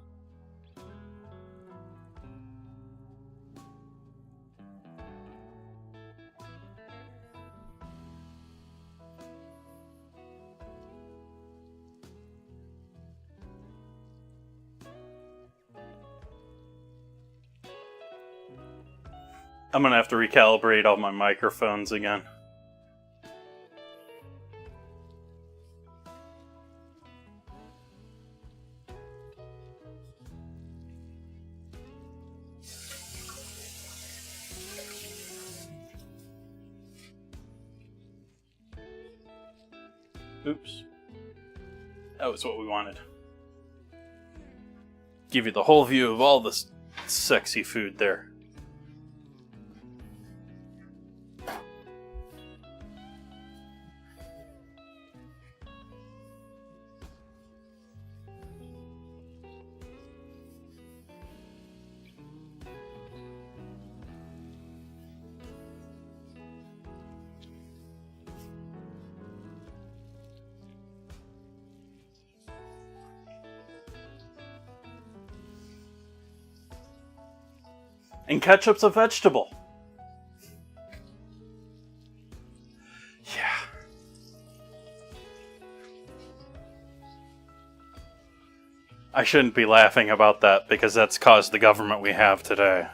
I'm gonna have to recalibrate all my microphones again. Oops. That was what we wanted. Give you the whole view of all this sexy food there. And ketchup's a vegetable. Yeah. I shouldn't be laughing about that because that's caused the government we have today.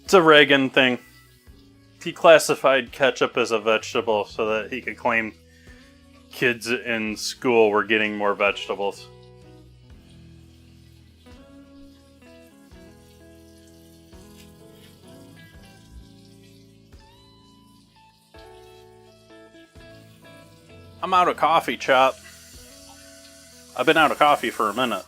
It's a Reagan thing. He classified ketchup as a vegetable so that he could claim kids in school were getting more vegetables. I'm out of coffee, Chop. I've been out of coffee for a minute.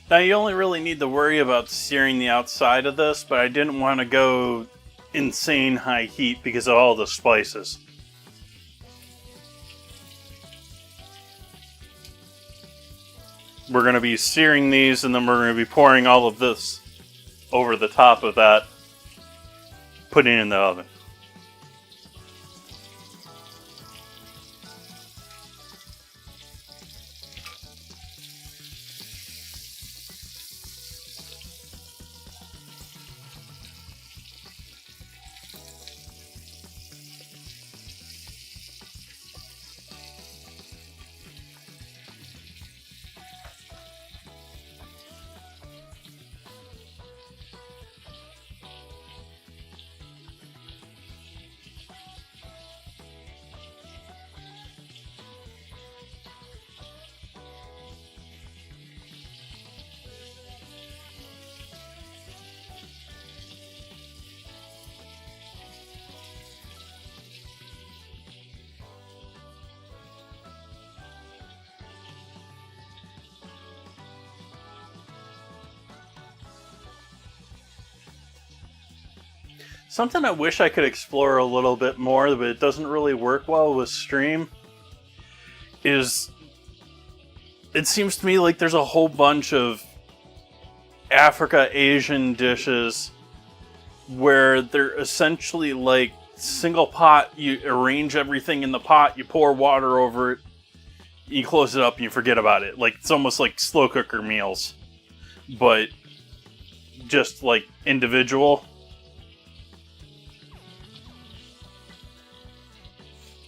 Now you only really need to worry about searing the outside of this, but I didn't want to go insane high heat because of all the spices. We're going to be searing these, and then we're going to be pouring all of this over the top of that, putting it in the oven. Something I wish I could explore a little bit more, but it doesn't really work well with stream, is it seems to me like there's a whole bunch of Africa Asian dishes where they're essentially like single pot. You arrange everything in the pot, you pour water over it, you close it up, and you forget about it. Like it's almost like slow cooker meals, but just like individual.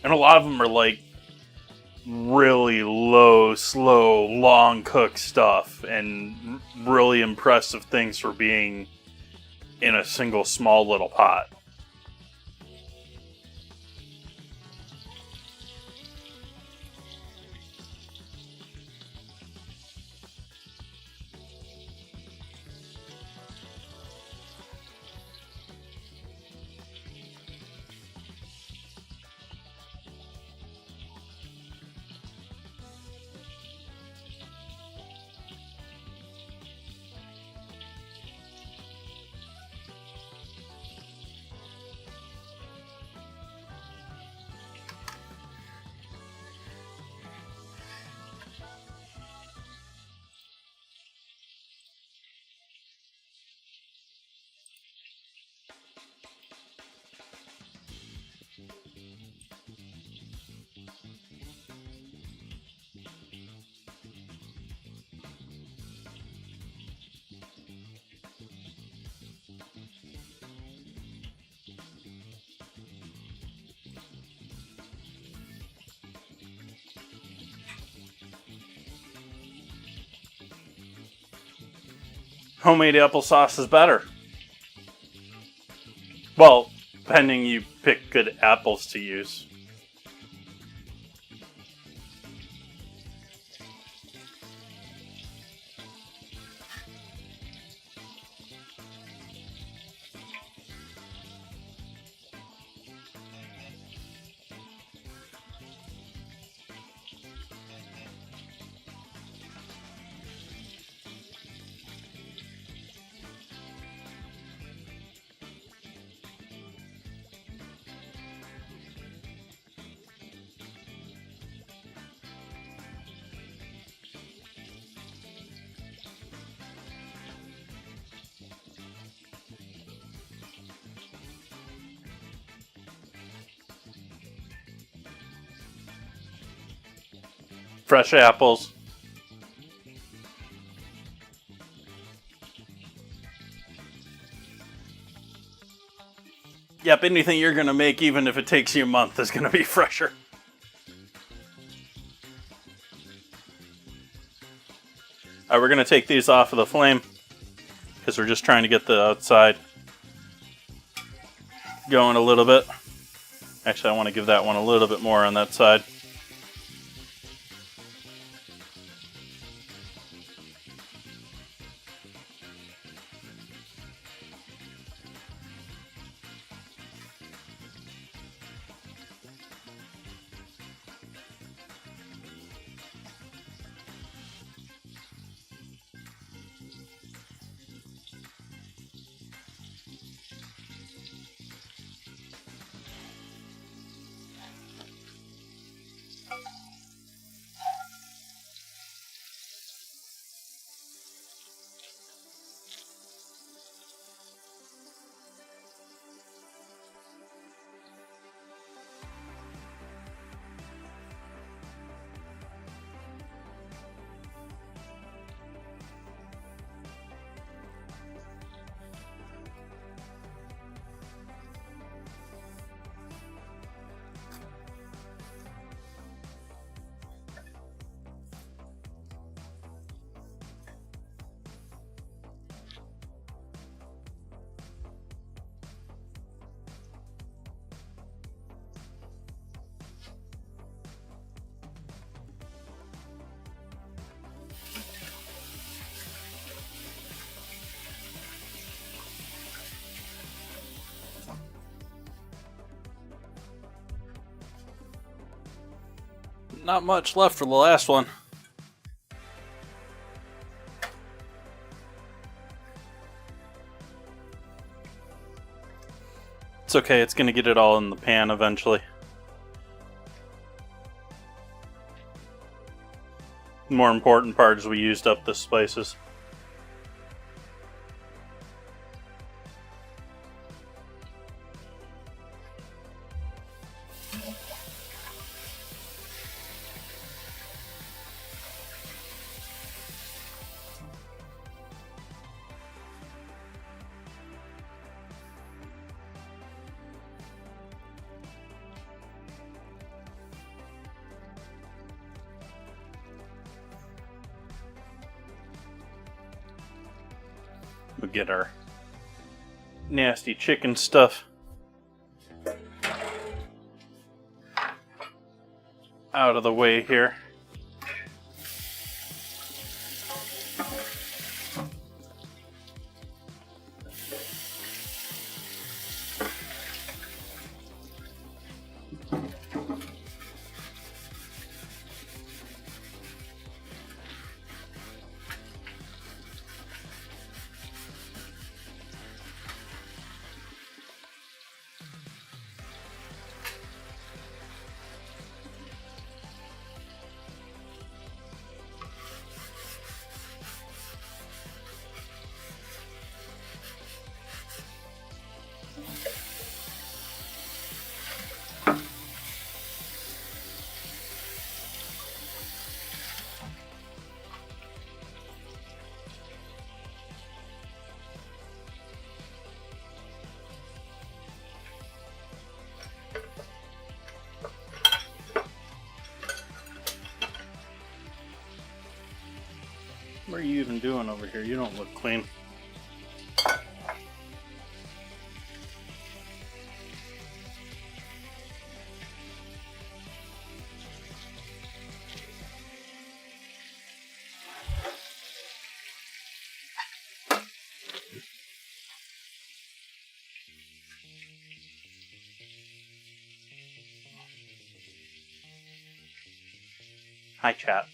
And a lot of them are like really low, slow, long cooked stuff, and really impressive things for being in a single small little pot. Homemade applesauce is better. Well, pending you pick good apples to use. fresh apples. Yep, anything you're going to make, even if it takes you a month, is going to be fresher. Alright, we're going to take these off of the flame because we're just trying to get the outside going a little bit. Actually, I want to give that one a little bit more on that side. Not much left for the last one. It's okay, it's going to get it all in the pan eventually. The more important part is we used up the spices. We'll get our nasty chicken stuff out of the way here. What are you even doing over here? You don't look clean. Hi, chat.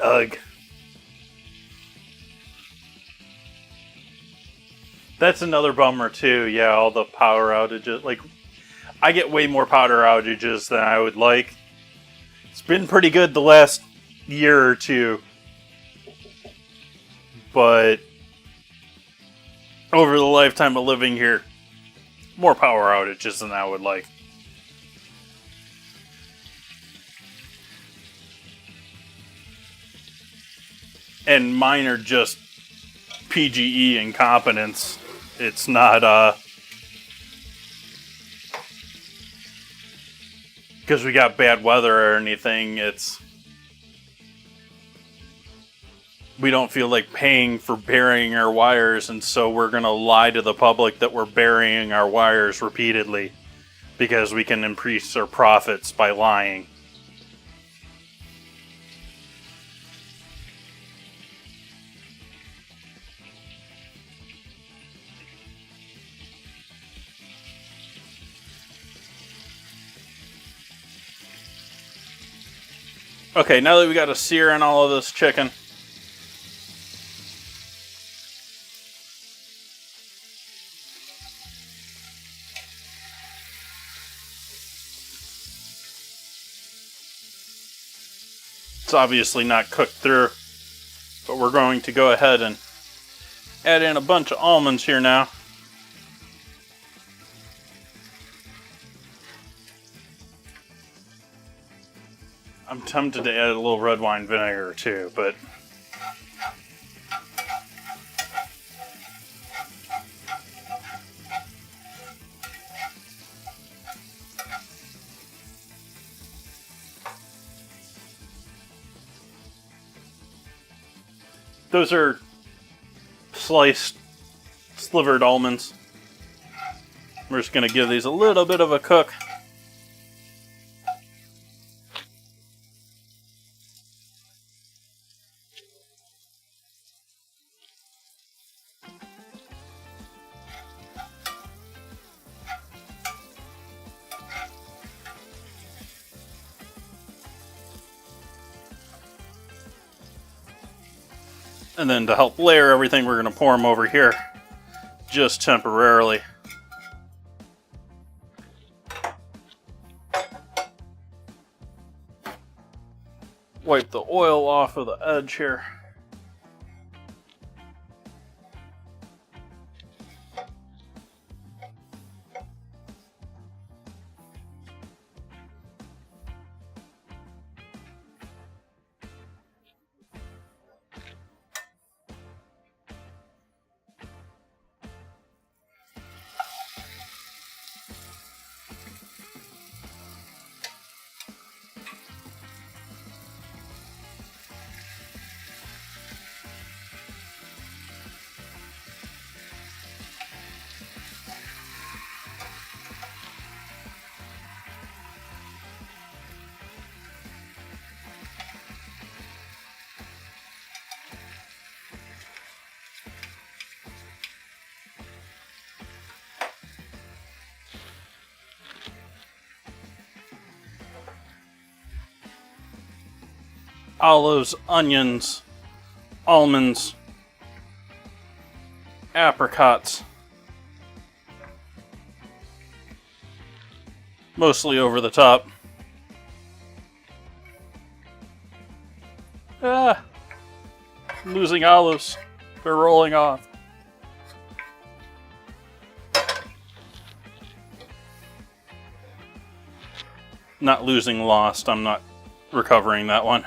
Ugh. That's another bummer too. Yeah, all the power outages. Like, I get way more power outages than I would like. It's been pretty good the last year or two, but over the lifetime of living here, more power outages than I would like. And mine are just PGE incompetence. It's not, because we got bad weather or anything. We don't feel like paying for burying our wires, and so we're going to lie to the public that we're burying our wires repeatedly because we can increase our profits by lying. Okay, now that we got a sear in all of this chicken, it's obviously not cooked through, but we're going to go ahead and add in a bunch of almonds here now. I'm tempted to add a little red wine vinegar too, but those are sliced, slivered almonds. We're just going to give these a little bit of a cook. And then to help layer everything, we're going to pour them over here, just temporarily. Wipe the oil off of the edge here. Olives, onions, almonds, apricots. Mostly over the top. Ah, I'm losing olives. They're rolling off. Not losing, lost. I'm not recovering that one.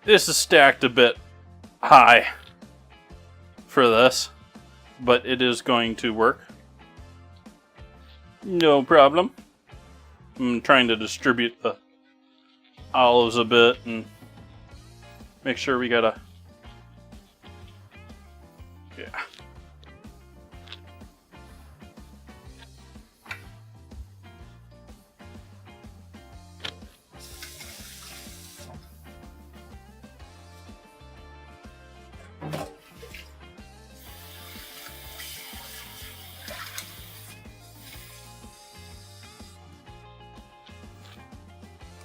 This is stacked a bit high for this, but it is going to work. No problem. I'm trying to distribute the olives a bit and make sure we got yeah.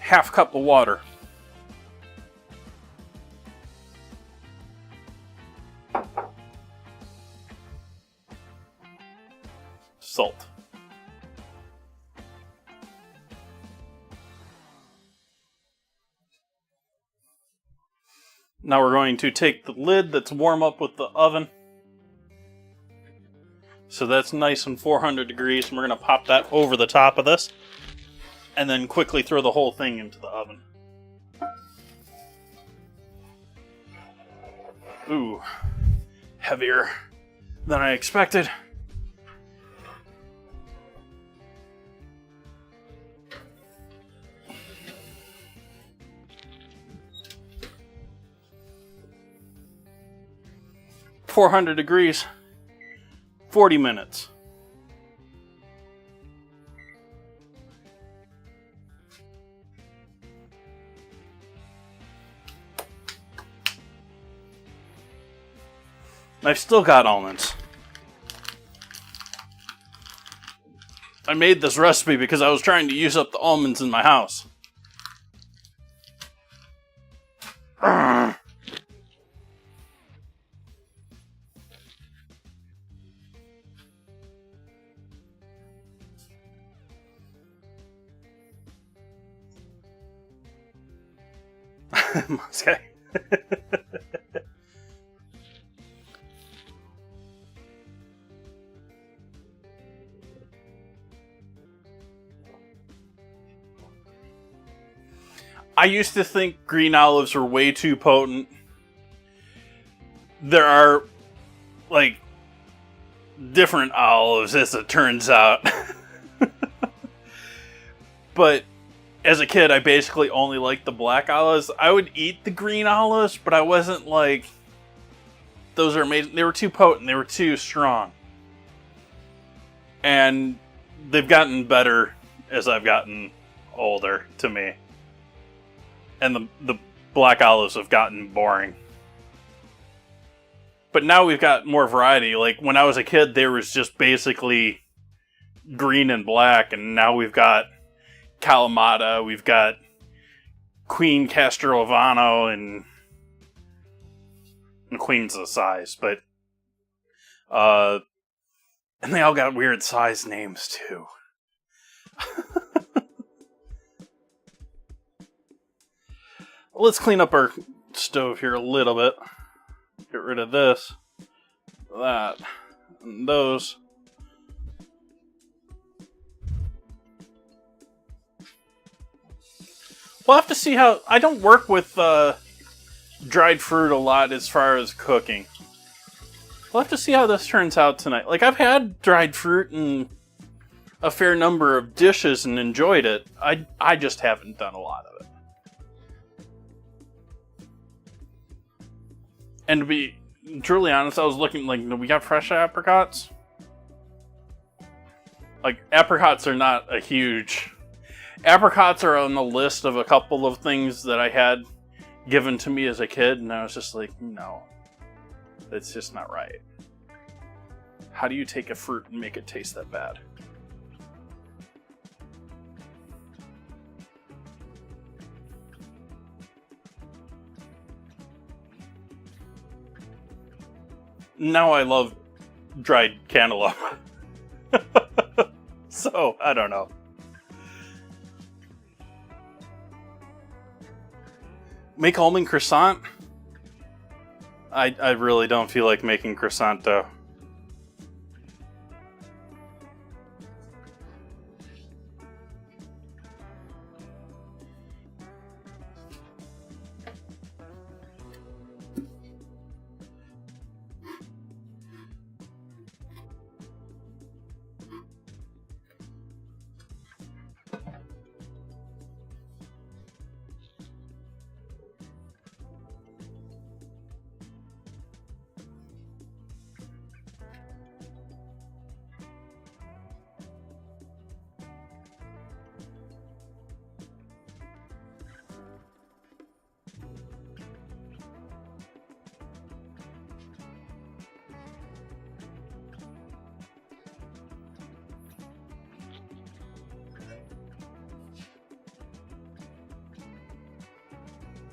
half cup of water. Salt. Now we're going to take the lid that's warm up with the oven. So that's nice and 400 degrees, and we're going to pop that over the top of this. And then quickly throw the whole thing into the oven. Ooh, heavier than I expected. .400 degrees, 40 minutes. I've still got almonds. I made this recipe because I was trying to use up the almonds in my house. Okay. I used to think green olives were way too potent. There are, like, different olives, as it turns out. But as a kid, I basically only liked the black olives. I would eat the green olives, but I wasn't like, those are amazing. They were too potent. They were too strong. And they've gotten better as I've gotten older, to me. And the black olives have gotten boring. But now we've got more variety. Like, when I was a kid, there was just basically green and black, and now we've got Kalamata, we've got Queen Castrolovano, and Queen's the size, but and they all got weird size names too. Let's clean up our stove here a little bit. Get rid of this, that, and those. We'll have to see how... I don't work with dried fruit a lot as far as cooking. We'll have to see how this turns out tonight. Like, I've had dried fruit in a fair number of dishes and enjoyed it. I just haven't done a lot of it. And to be truly honest, I was looking, like, we got fresh apricots? Like, apricots are not a huge... Apricots are on the list of a couple of things that I had given to me as a kid, and I was just like, no. That's just not right. How do you take a fruit and make it taste that bad? Now I love dried cantaloupe. So, I don't know. Make almond croissant? I really don't feel like making croissant dough.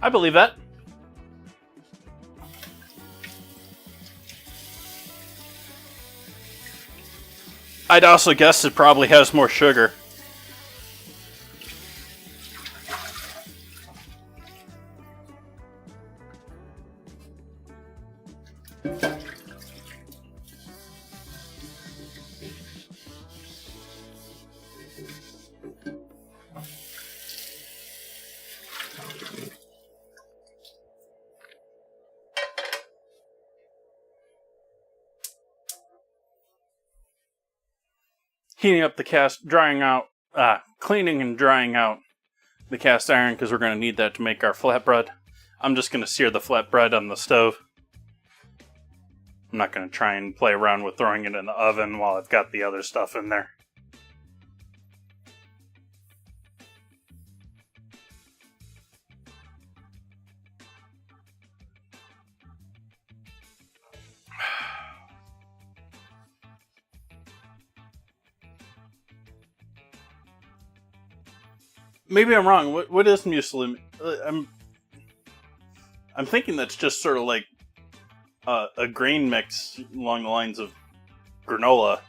I believe that. I'd also guess it probably has more sugar. Heating up the cast, cleaning and drying out the cast iron because we're going to need that to make our flatbread. I'm just going to sear the flatbread on the stove. I'm not going to try and play around with throwing it in the oven while I've got the other stuff in there. Maybe I'm wrong. What is muesli? I'm thinking that's just sort of like a grain mix along the lines of granola.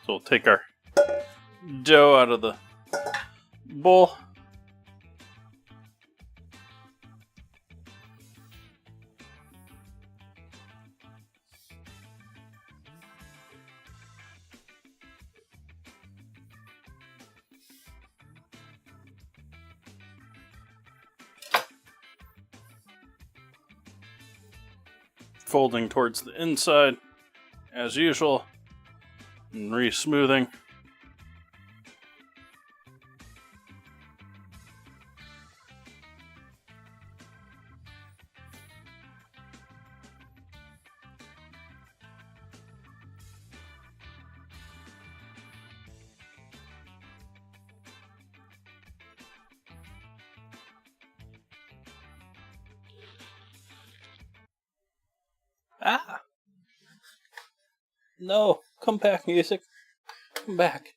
So we'll take our dough out of the bowl. Folding towards the inside, as usual, and re-smoothing. Ah! No, come back, music. Come back.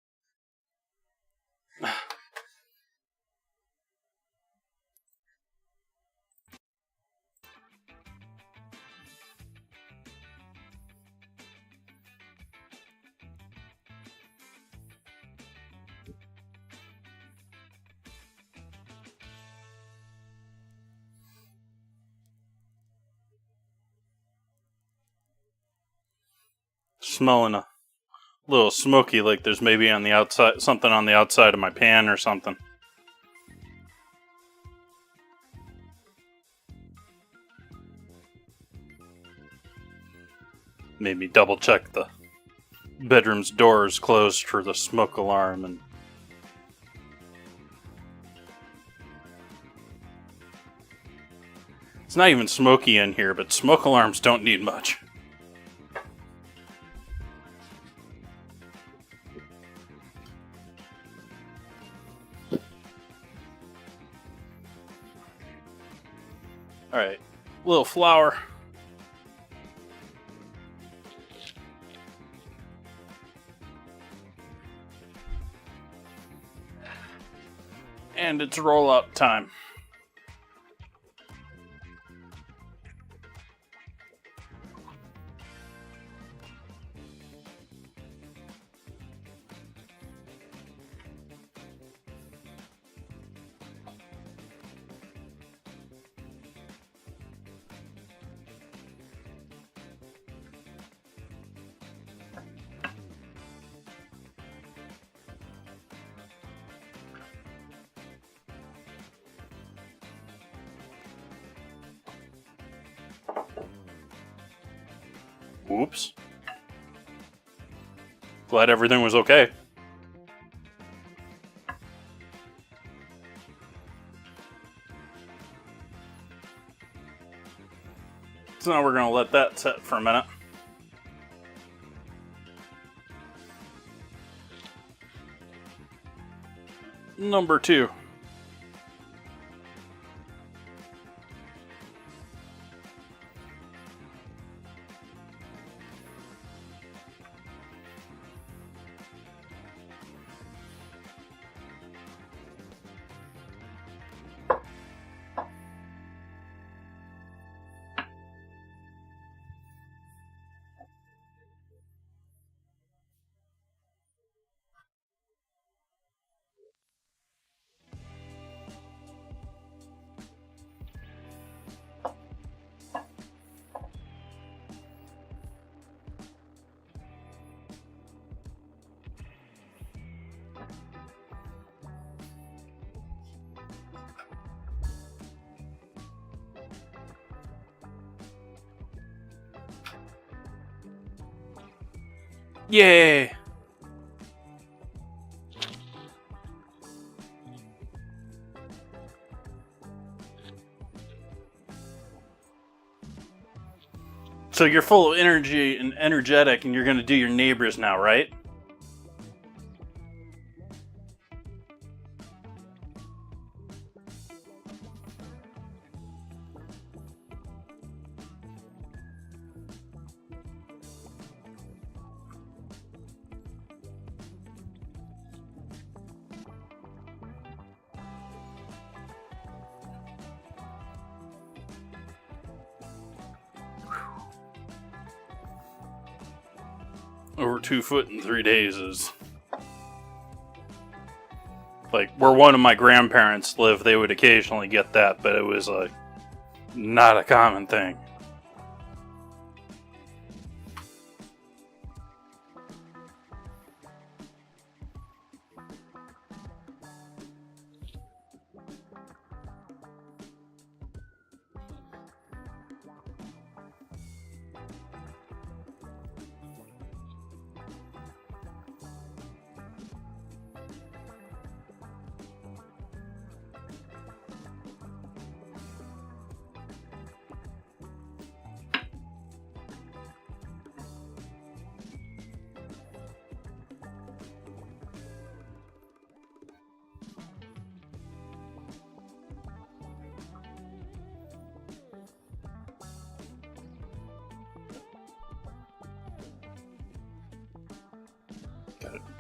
Smelling a little smoky, like there's maybe on the outside, something on the outside of my pan or something. Maybe double check the bedroom's doors closed for the smoke alarm. And it's not even smoky in here, but smoke alarms don't need much. Alright, a little flour. And it's roll up time. Oops. Glad everything was okay. So now we're going to let that set for a minute. number 2. Yay! So you're full of energy and energetic, and you're going to do your neighbors now, right? Over 2 foot in 3 days is like where one of my grandparents lived. They would occasionally get that, but it was not a common thing.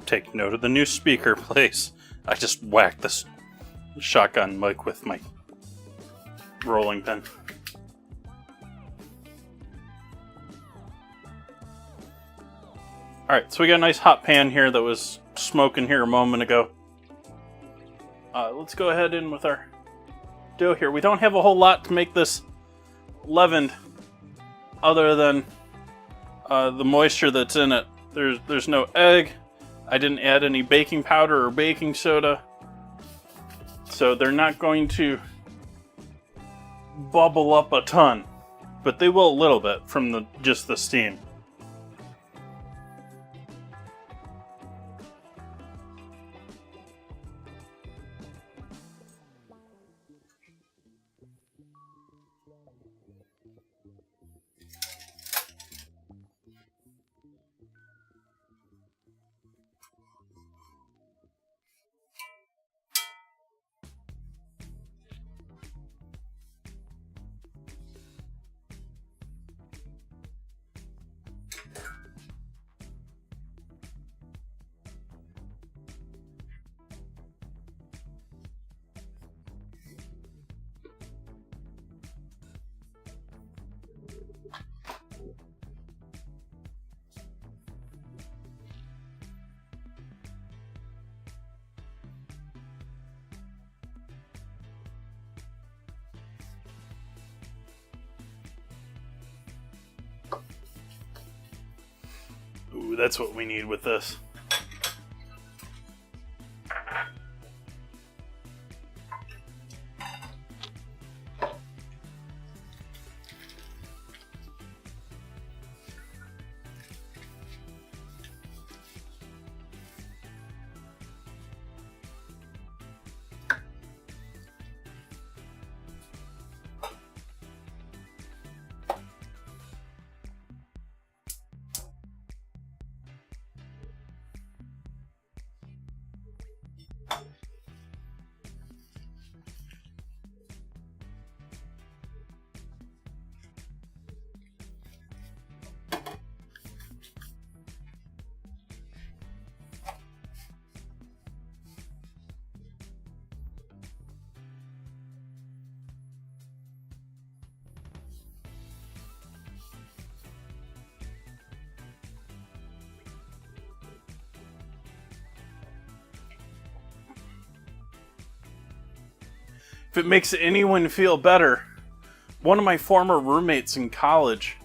Take note of the new speaker place. I just whacked this shotgun mic with my rolling pin. Alright, so we got a nice hot pan here that was smoking here a moment ago. Let's go ahead in with our dough here. We don't have a whole lot to make this leavened other than the moisture that's in it. There's no egg. I didn't add any baking powder or baking soda, so they're not going to bubble up a ton, but they will a little bit from just the steam. Ooh, that's what we need with this. If it makes anyone feel better, one of my former roommates in college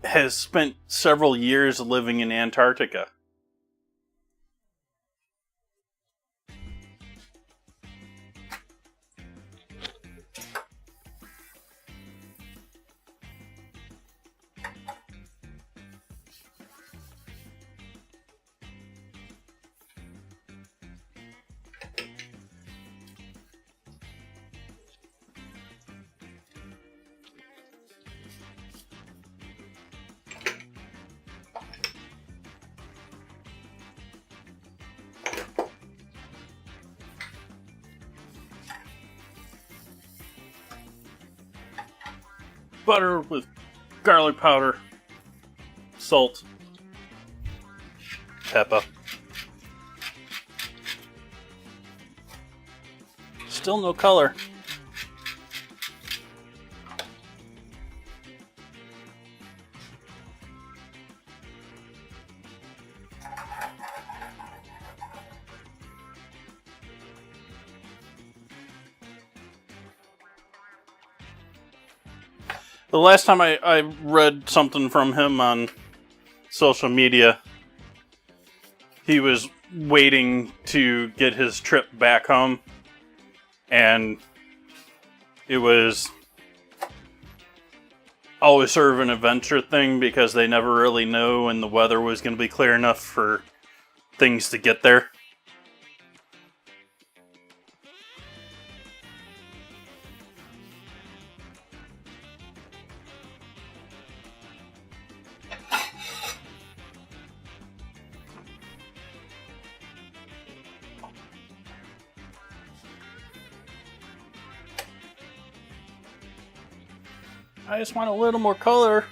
has spent several years living in Antarctica. Butter with garlic powder, salt, pepper. Still no color. The last time I read something from him on social media, he was waiting to get his trip back home, and it was always sort of an adventure thing because they never really know when the weather was going to be clear enough for things to get there. I just want a little more color.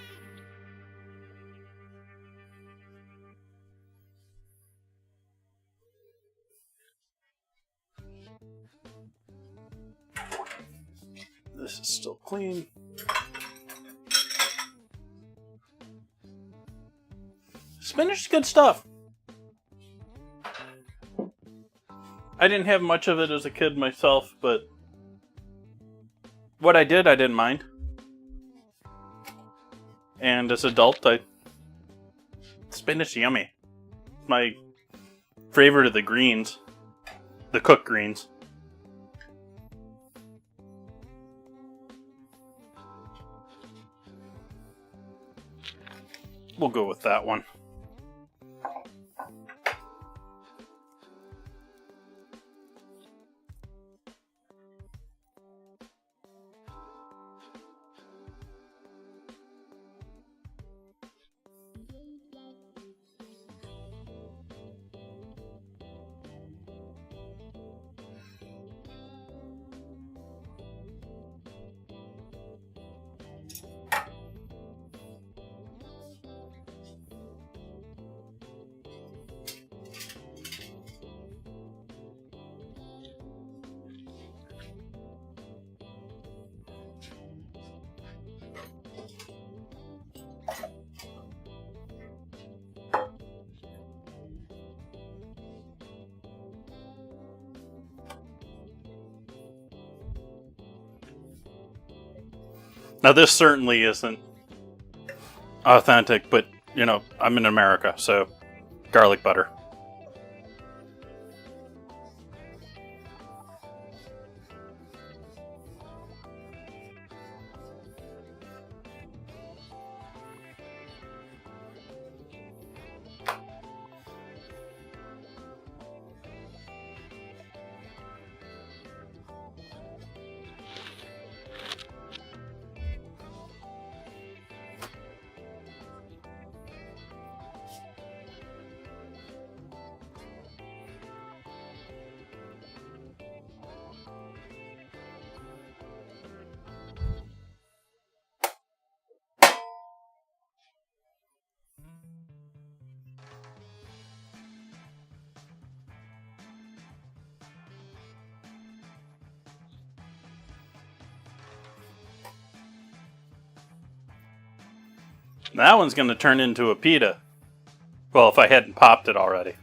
This is still clean. Spinach is good stuff. I didn't have much of it as a kid myself, but what I didn't mind. And as an adult, spinach is yummy. My favorite of the greens. The cooked greens. We'll go with that one. Now this certainly isn't authentic, but, you know, I'm in America, so garlic butter. That one's going to turn into a pita. Well, if I hadn't popped it already.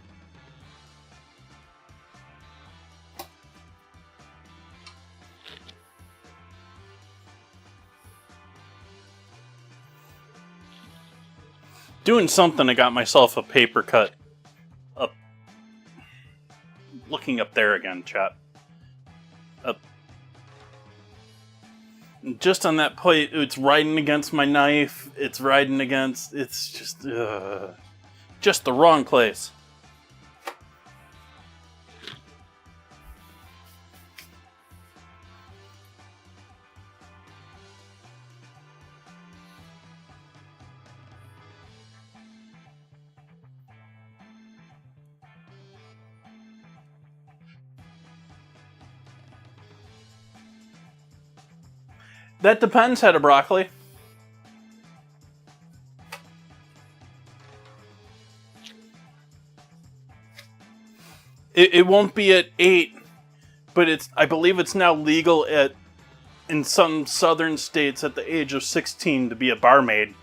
Doing something, I got myself a paper cut. Up, looking up there again, chat. Up. Just on that plate, it's riding against my knife. It's riding against. It's just the wrong place. That depends, head of broccoli. It won't be at 8, but I believe it's now legal in some southern states at the age of 16 to be a barmaid.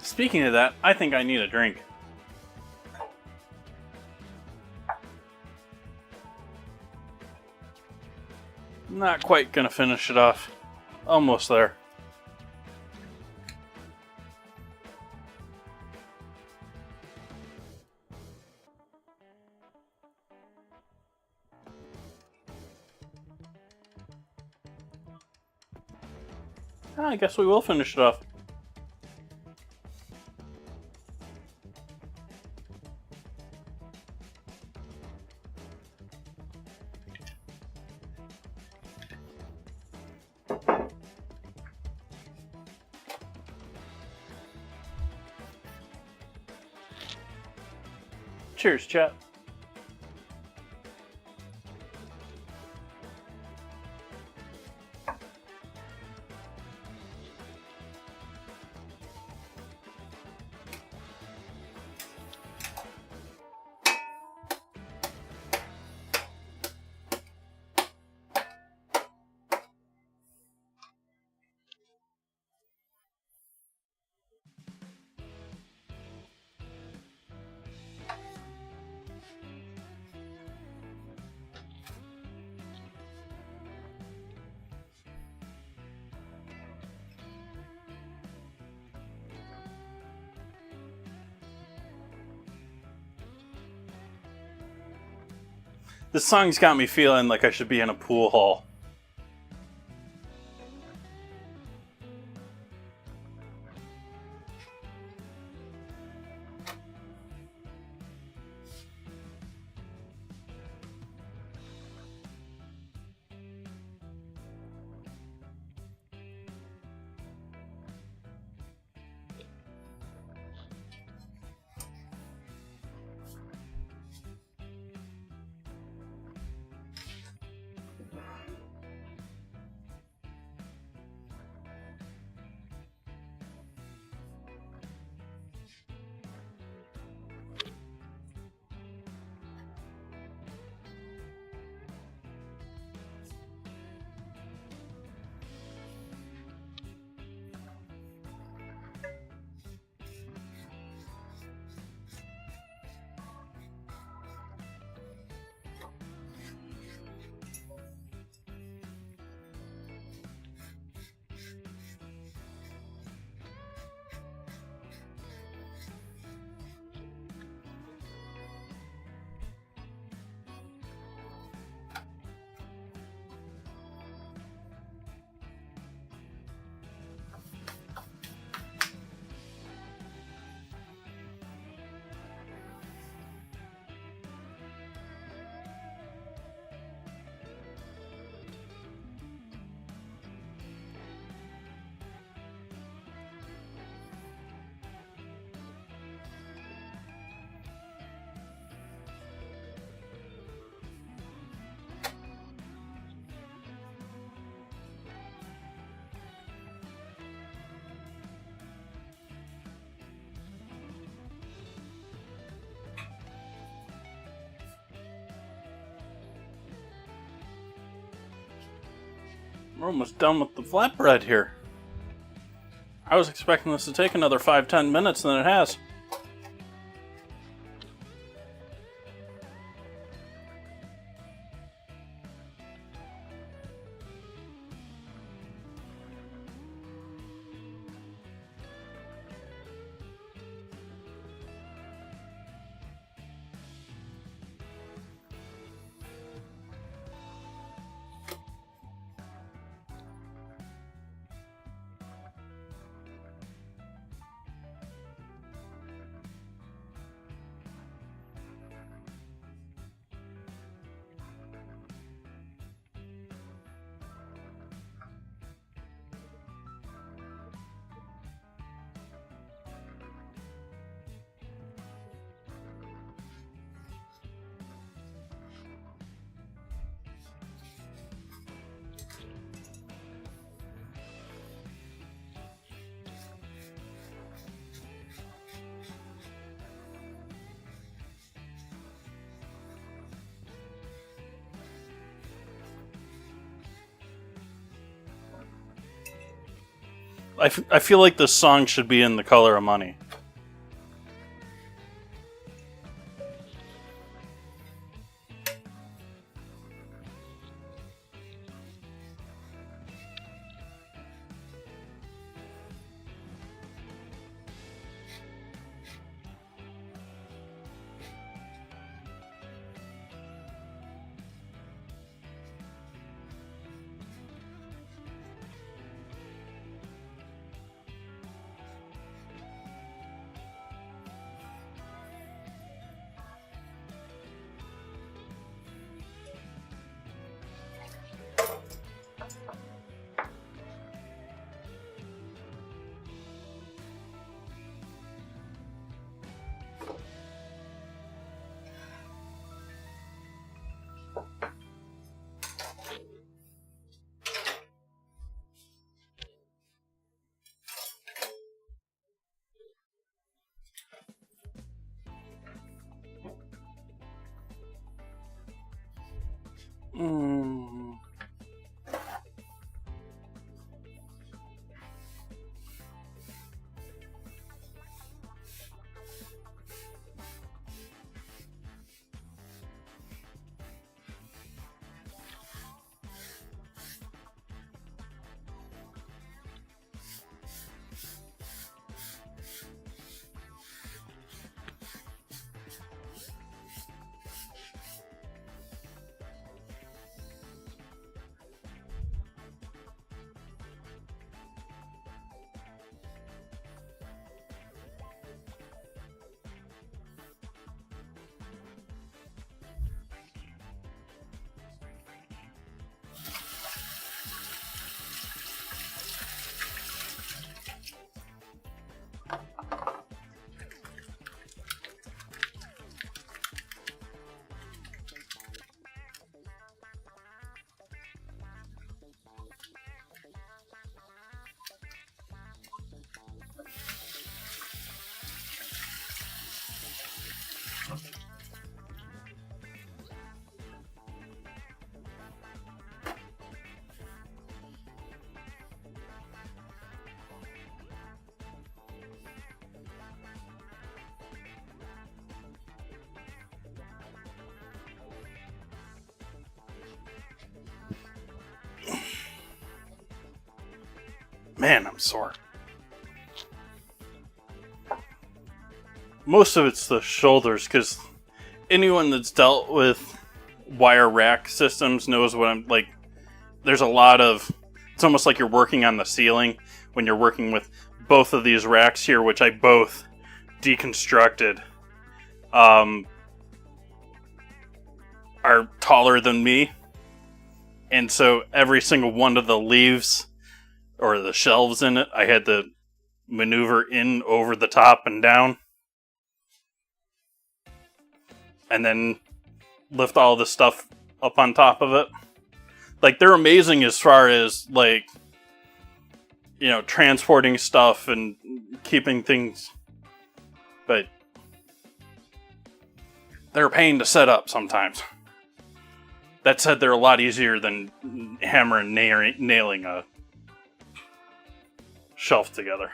Speaking of that, I think I need a drink. Not quite gonna finish it off. Almost there. I guess we will finish it off. Cheers, chat. This song's got me feeling like I should be in a pool hall. We're almost done with the flatbread here. I was expecting this to take another 5-10 minutes, than it has. I feel like this song should be in The Color of Money. Man, I'm sore. Most of it's the shoulders, because anyone that's dealt with wire rack systems knows what I'm like. There's a lot of... It's almost like you're working on the ceiling when you're working with both of these racks here, which I both deconstructed, are taller than me. And so every single one of the leaves or the shelves in it, I had to maneuver in over the top and down. And then lift all the stuff up on top of it. Like, they're amazing as far as, like, you know, transporting stuff and keeping things, but they're a pain to set up sometimes. That said, they're a lot easier than hammering nailing a shelf together.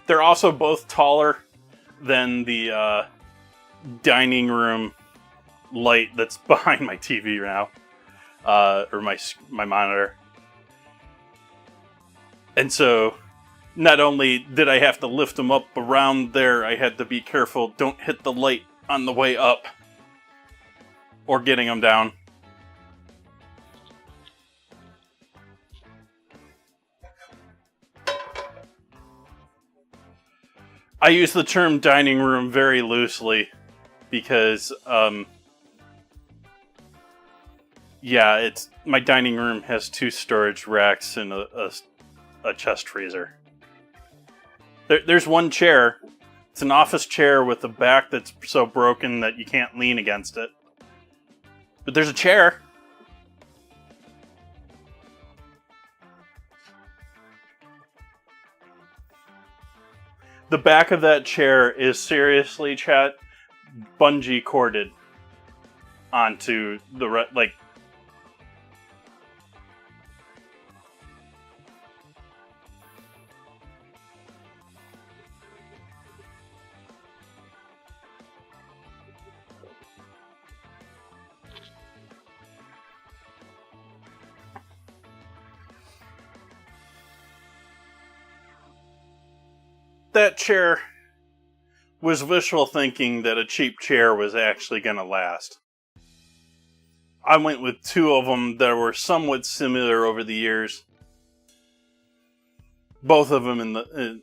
They're also both taller than the dining room light that's behind my TV now, or my monitor. And so, not only did I have to lift them up around there, I had to be careful, don't hit the light on the way up, or getting them down. I use the term dining room very loosely because, it's my dining room has 2 storage racks and a chest freezer. There's one chair. It's an office chair with a back that's so broken that you can't lean against it. But there's a chair. The back of that chair is seriously, chat, bungee corded onto the that chair was wishful thinking that a cheap chair was actually going to last. I went with 2 of them that were somewhat similar over the years. Both of them in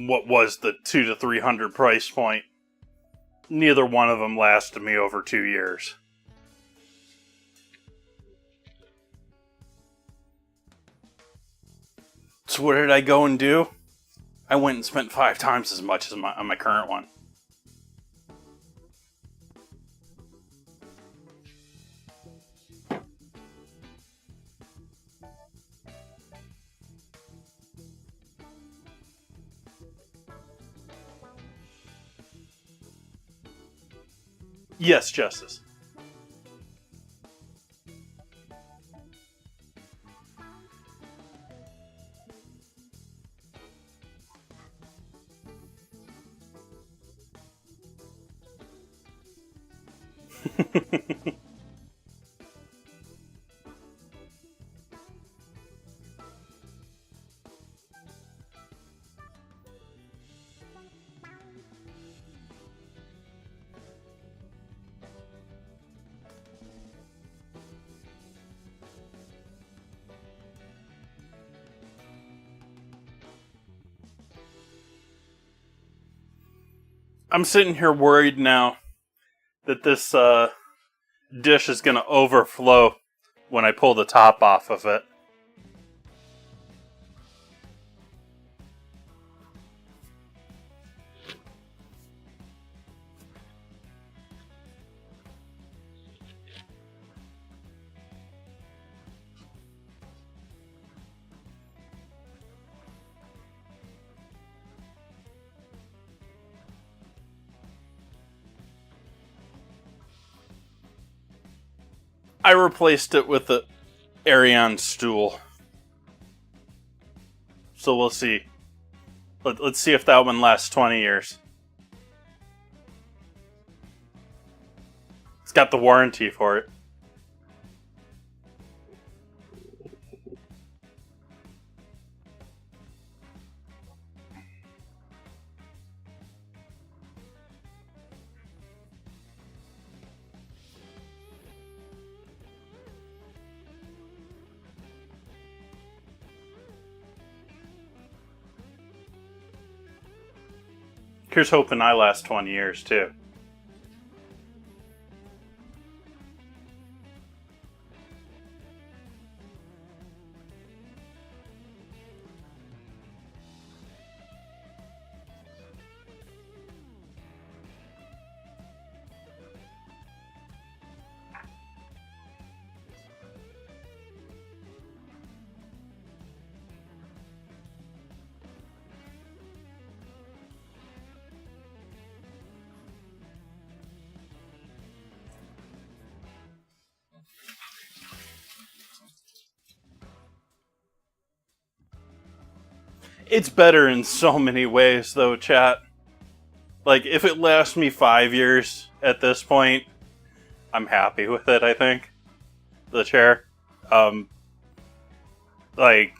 what was the $200 to $300 price point. Neither one of them lasted me over 2 years. So what did I go and do? I went and spent 5 times as much as on my current one. Yes, Justice. I'm sitting here worried now that this dish is going to overflow when I pull the top off of it. I replaced it with the Ariane stool. So we'll see. Let's see if that one lasts 20 years. It's got the warranty for it. Here's hoping I last 20 years, too. It's better in so many ways, though, chat. Like, if it lasts me 5 years at this point, I'm happy with it, I think. The chair. Like,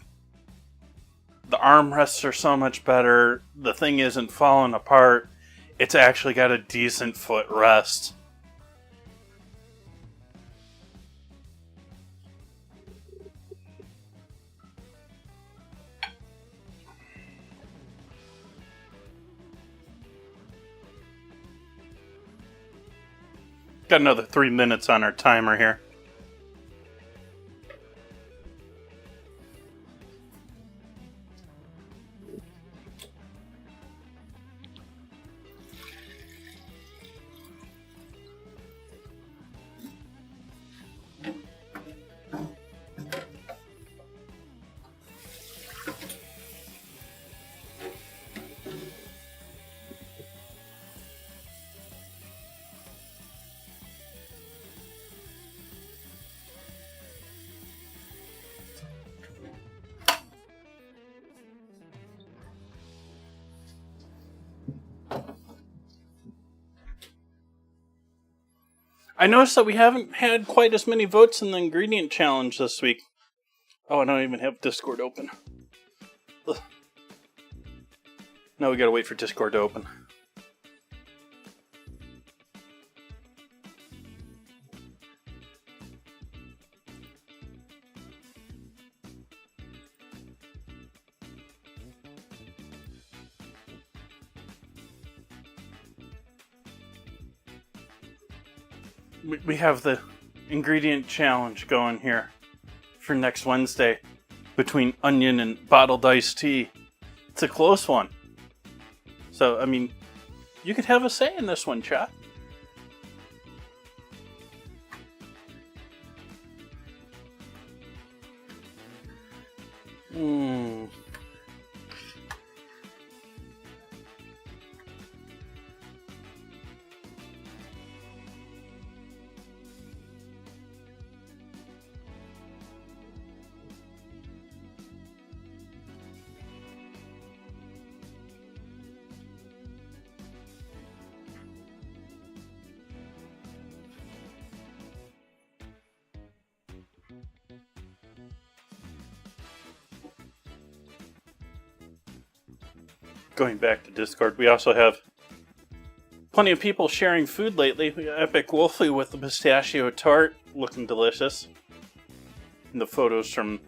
the armrests are so much better. The thing isn't falling apart. It's actually got a decent footrest. Got another 3 minutes on our timer here. I noticed that we haven't had quite as many votes in the ingredient challenge this week. Oh, I don't even have Discord open. Ugh. Now we gotta wait for Discord to open. We have the ingredient challenge going here for next Wednesday between onion and bottled iced tea. It's a close one. So, I mean, you could have a say in this one, chat. Going back to Discord, we also have plenty of people sharing food lately. We got Epic Wolfie with the pistachio tart, looking delicious. And the photos from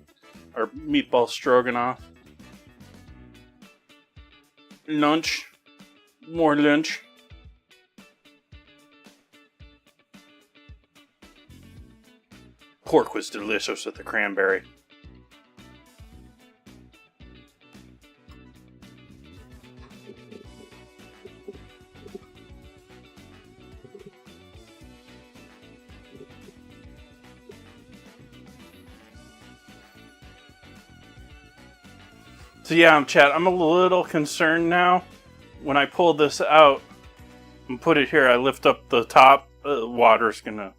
our meatball stroganoff. Lunch. More lunch. Pork was delicious with the cranberry. So yeah, chat, I'm a little concerned now. When I pull this out and put it here, I lift up the top, water's gonna...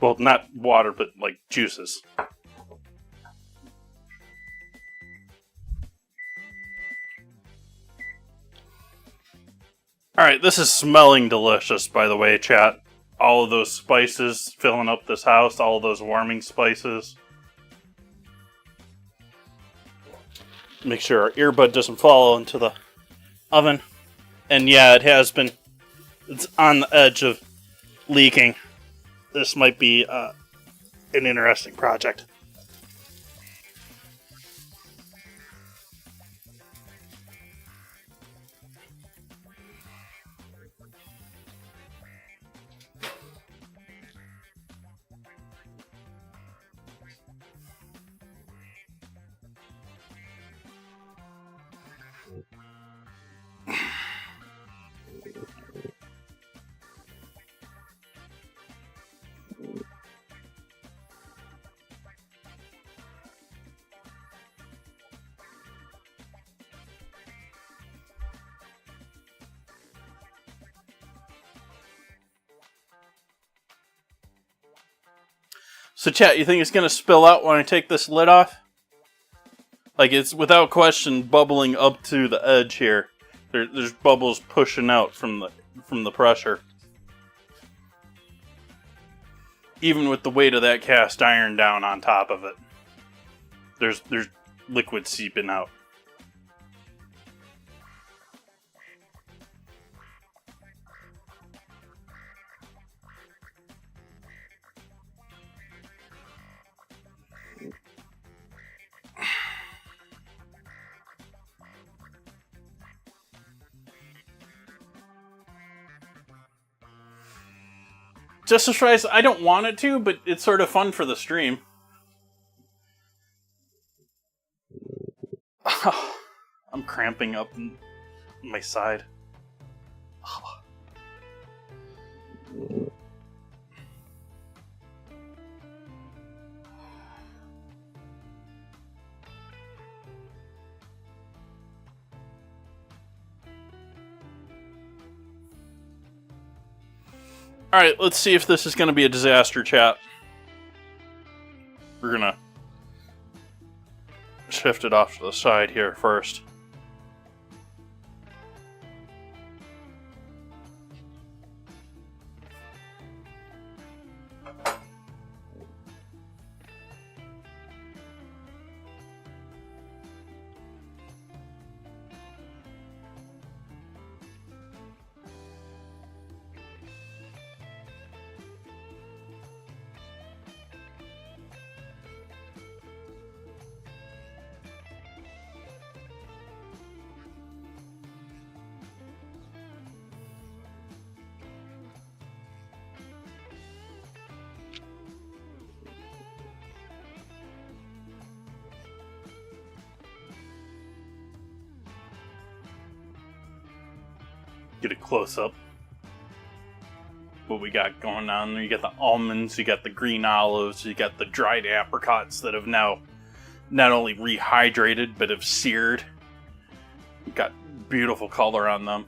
Well, not water, but like juices. Alright, this is smelling delicious, by the way, chat. All of those spices filling up this house, all of those warming spices. Make sure our earbud doesn't fall into the oven. And yeah, it has been. It's on the edge of leaking. This might be an interesting project. So chat, you think it's going to spill out when I take this lid off? Like, it's without question bubbling up to the edge here. There's bubbles pushing out from the pressure. Even with the weight of that cast iron down on top of it. There's liquid seeping out. Just as fries, I don't want it to, but it's sort of fun for the stream. I'm cramping up my side. Alright, let's see if this is going to be a disaster, chat. We're going to shift it off to the side here first. Get a close up. What we got going on there? You got the almonds, you got the green olives, you got the dried apricots that have now not only rehydrated but have seared. You got beautiful color on them.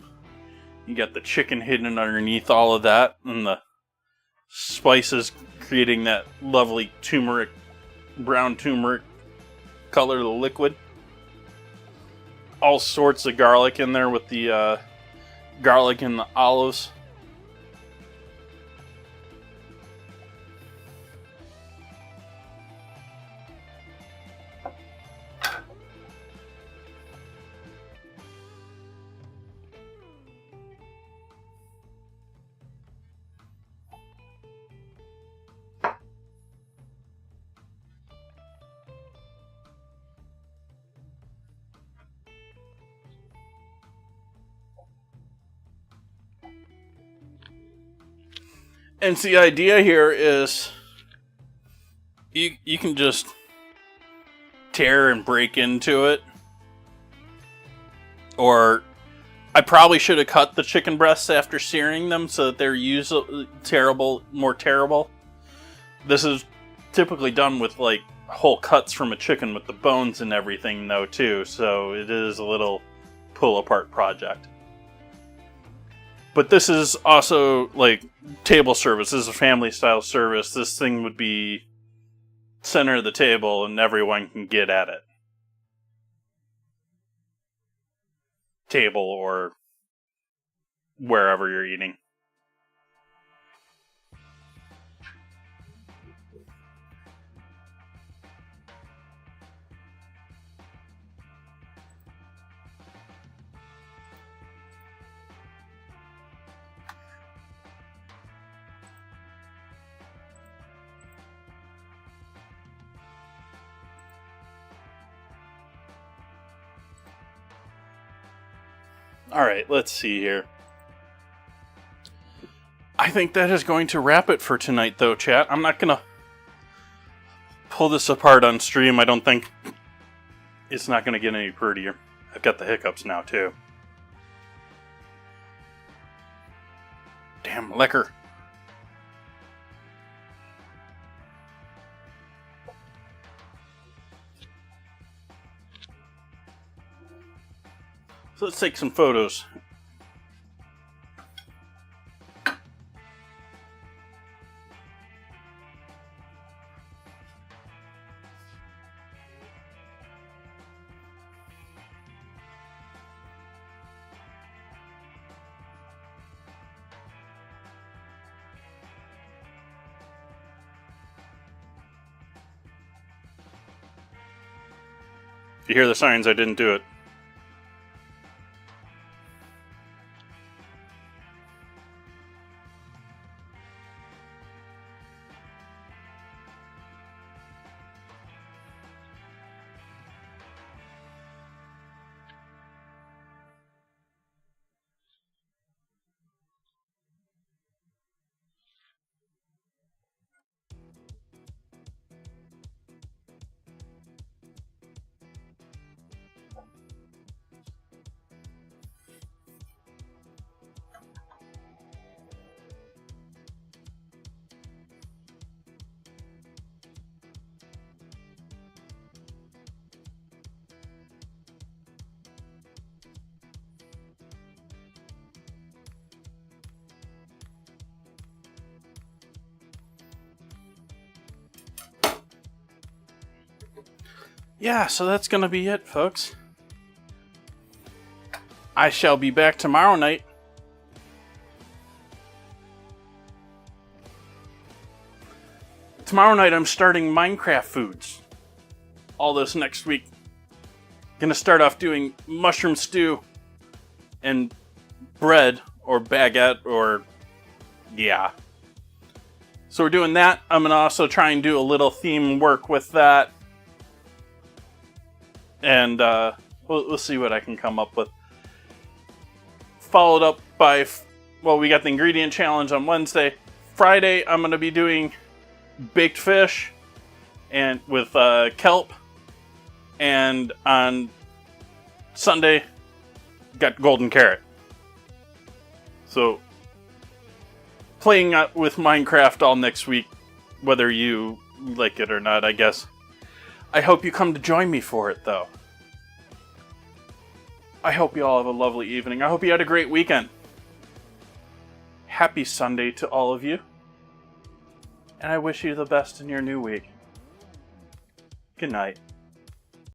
You got the chicken hidden underneath all of that, and the spices creating that lovely turmeric, brown turmeric color to the liquid. All sorts of garlic in there with the garlic and the olives. And so the idea here is you can just tear and break into it. Or I probably should have cut the chicken breasts after searing them so that they're more terrible. This is typically done with like whole cuts from a chicken with the bones and everything though too. So it is a little pull apart project. But this is also like table service. This is a family style service. This thing would be center of the table and everyone can get at it. Table or wherever you're eating. Alright, let's see here. I think that is going to wrap it for tonight, though, chat. I'm not going to pull this apart on stream. I don't think it's not going to get any prettier. I've got the hiccups now, too. Damn liquor. So let's take some photos. If you hear the sirens, I didn't do it. Yeah, so that's going to be it, folks. I shall be back tomorrow night. Tomorrow night I'm starting Minecraft foods. All this next week. Gonna start off doing mushroom stew and bread or baguette or yeah. So we're doing that. I'm gonna also try and do a little theme work with that. And we'll see what I can come up with. Followed up by, well, we got the ingredient challenge on Wednesday. Friday, I'm going to be doing baked fish and with kelp. And on Sunday, got golden carrot. So, playing with Minecraft all next week, whether you like it or not, I guess. I hope you come to join me for it, though. I hope you all have a lovely evening. I hope you had a great weekend. Happy Sunday to all of you. And I wish you the best in your new week. Good night.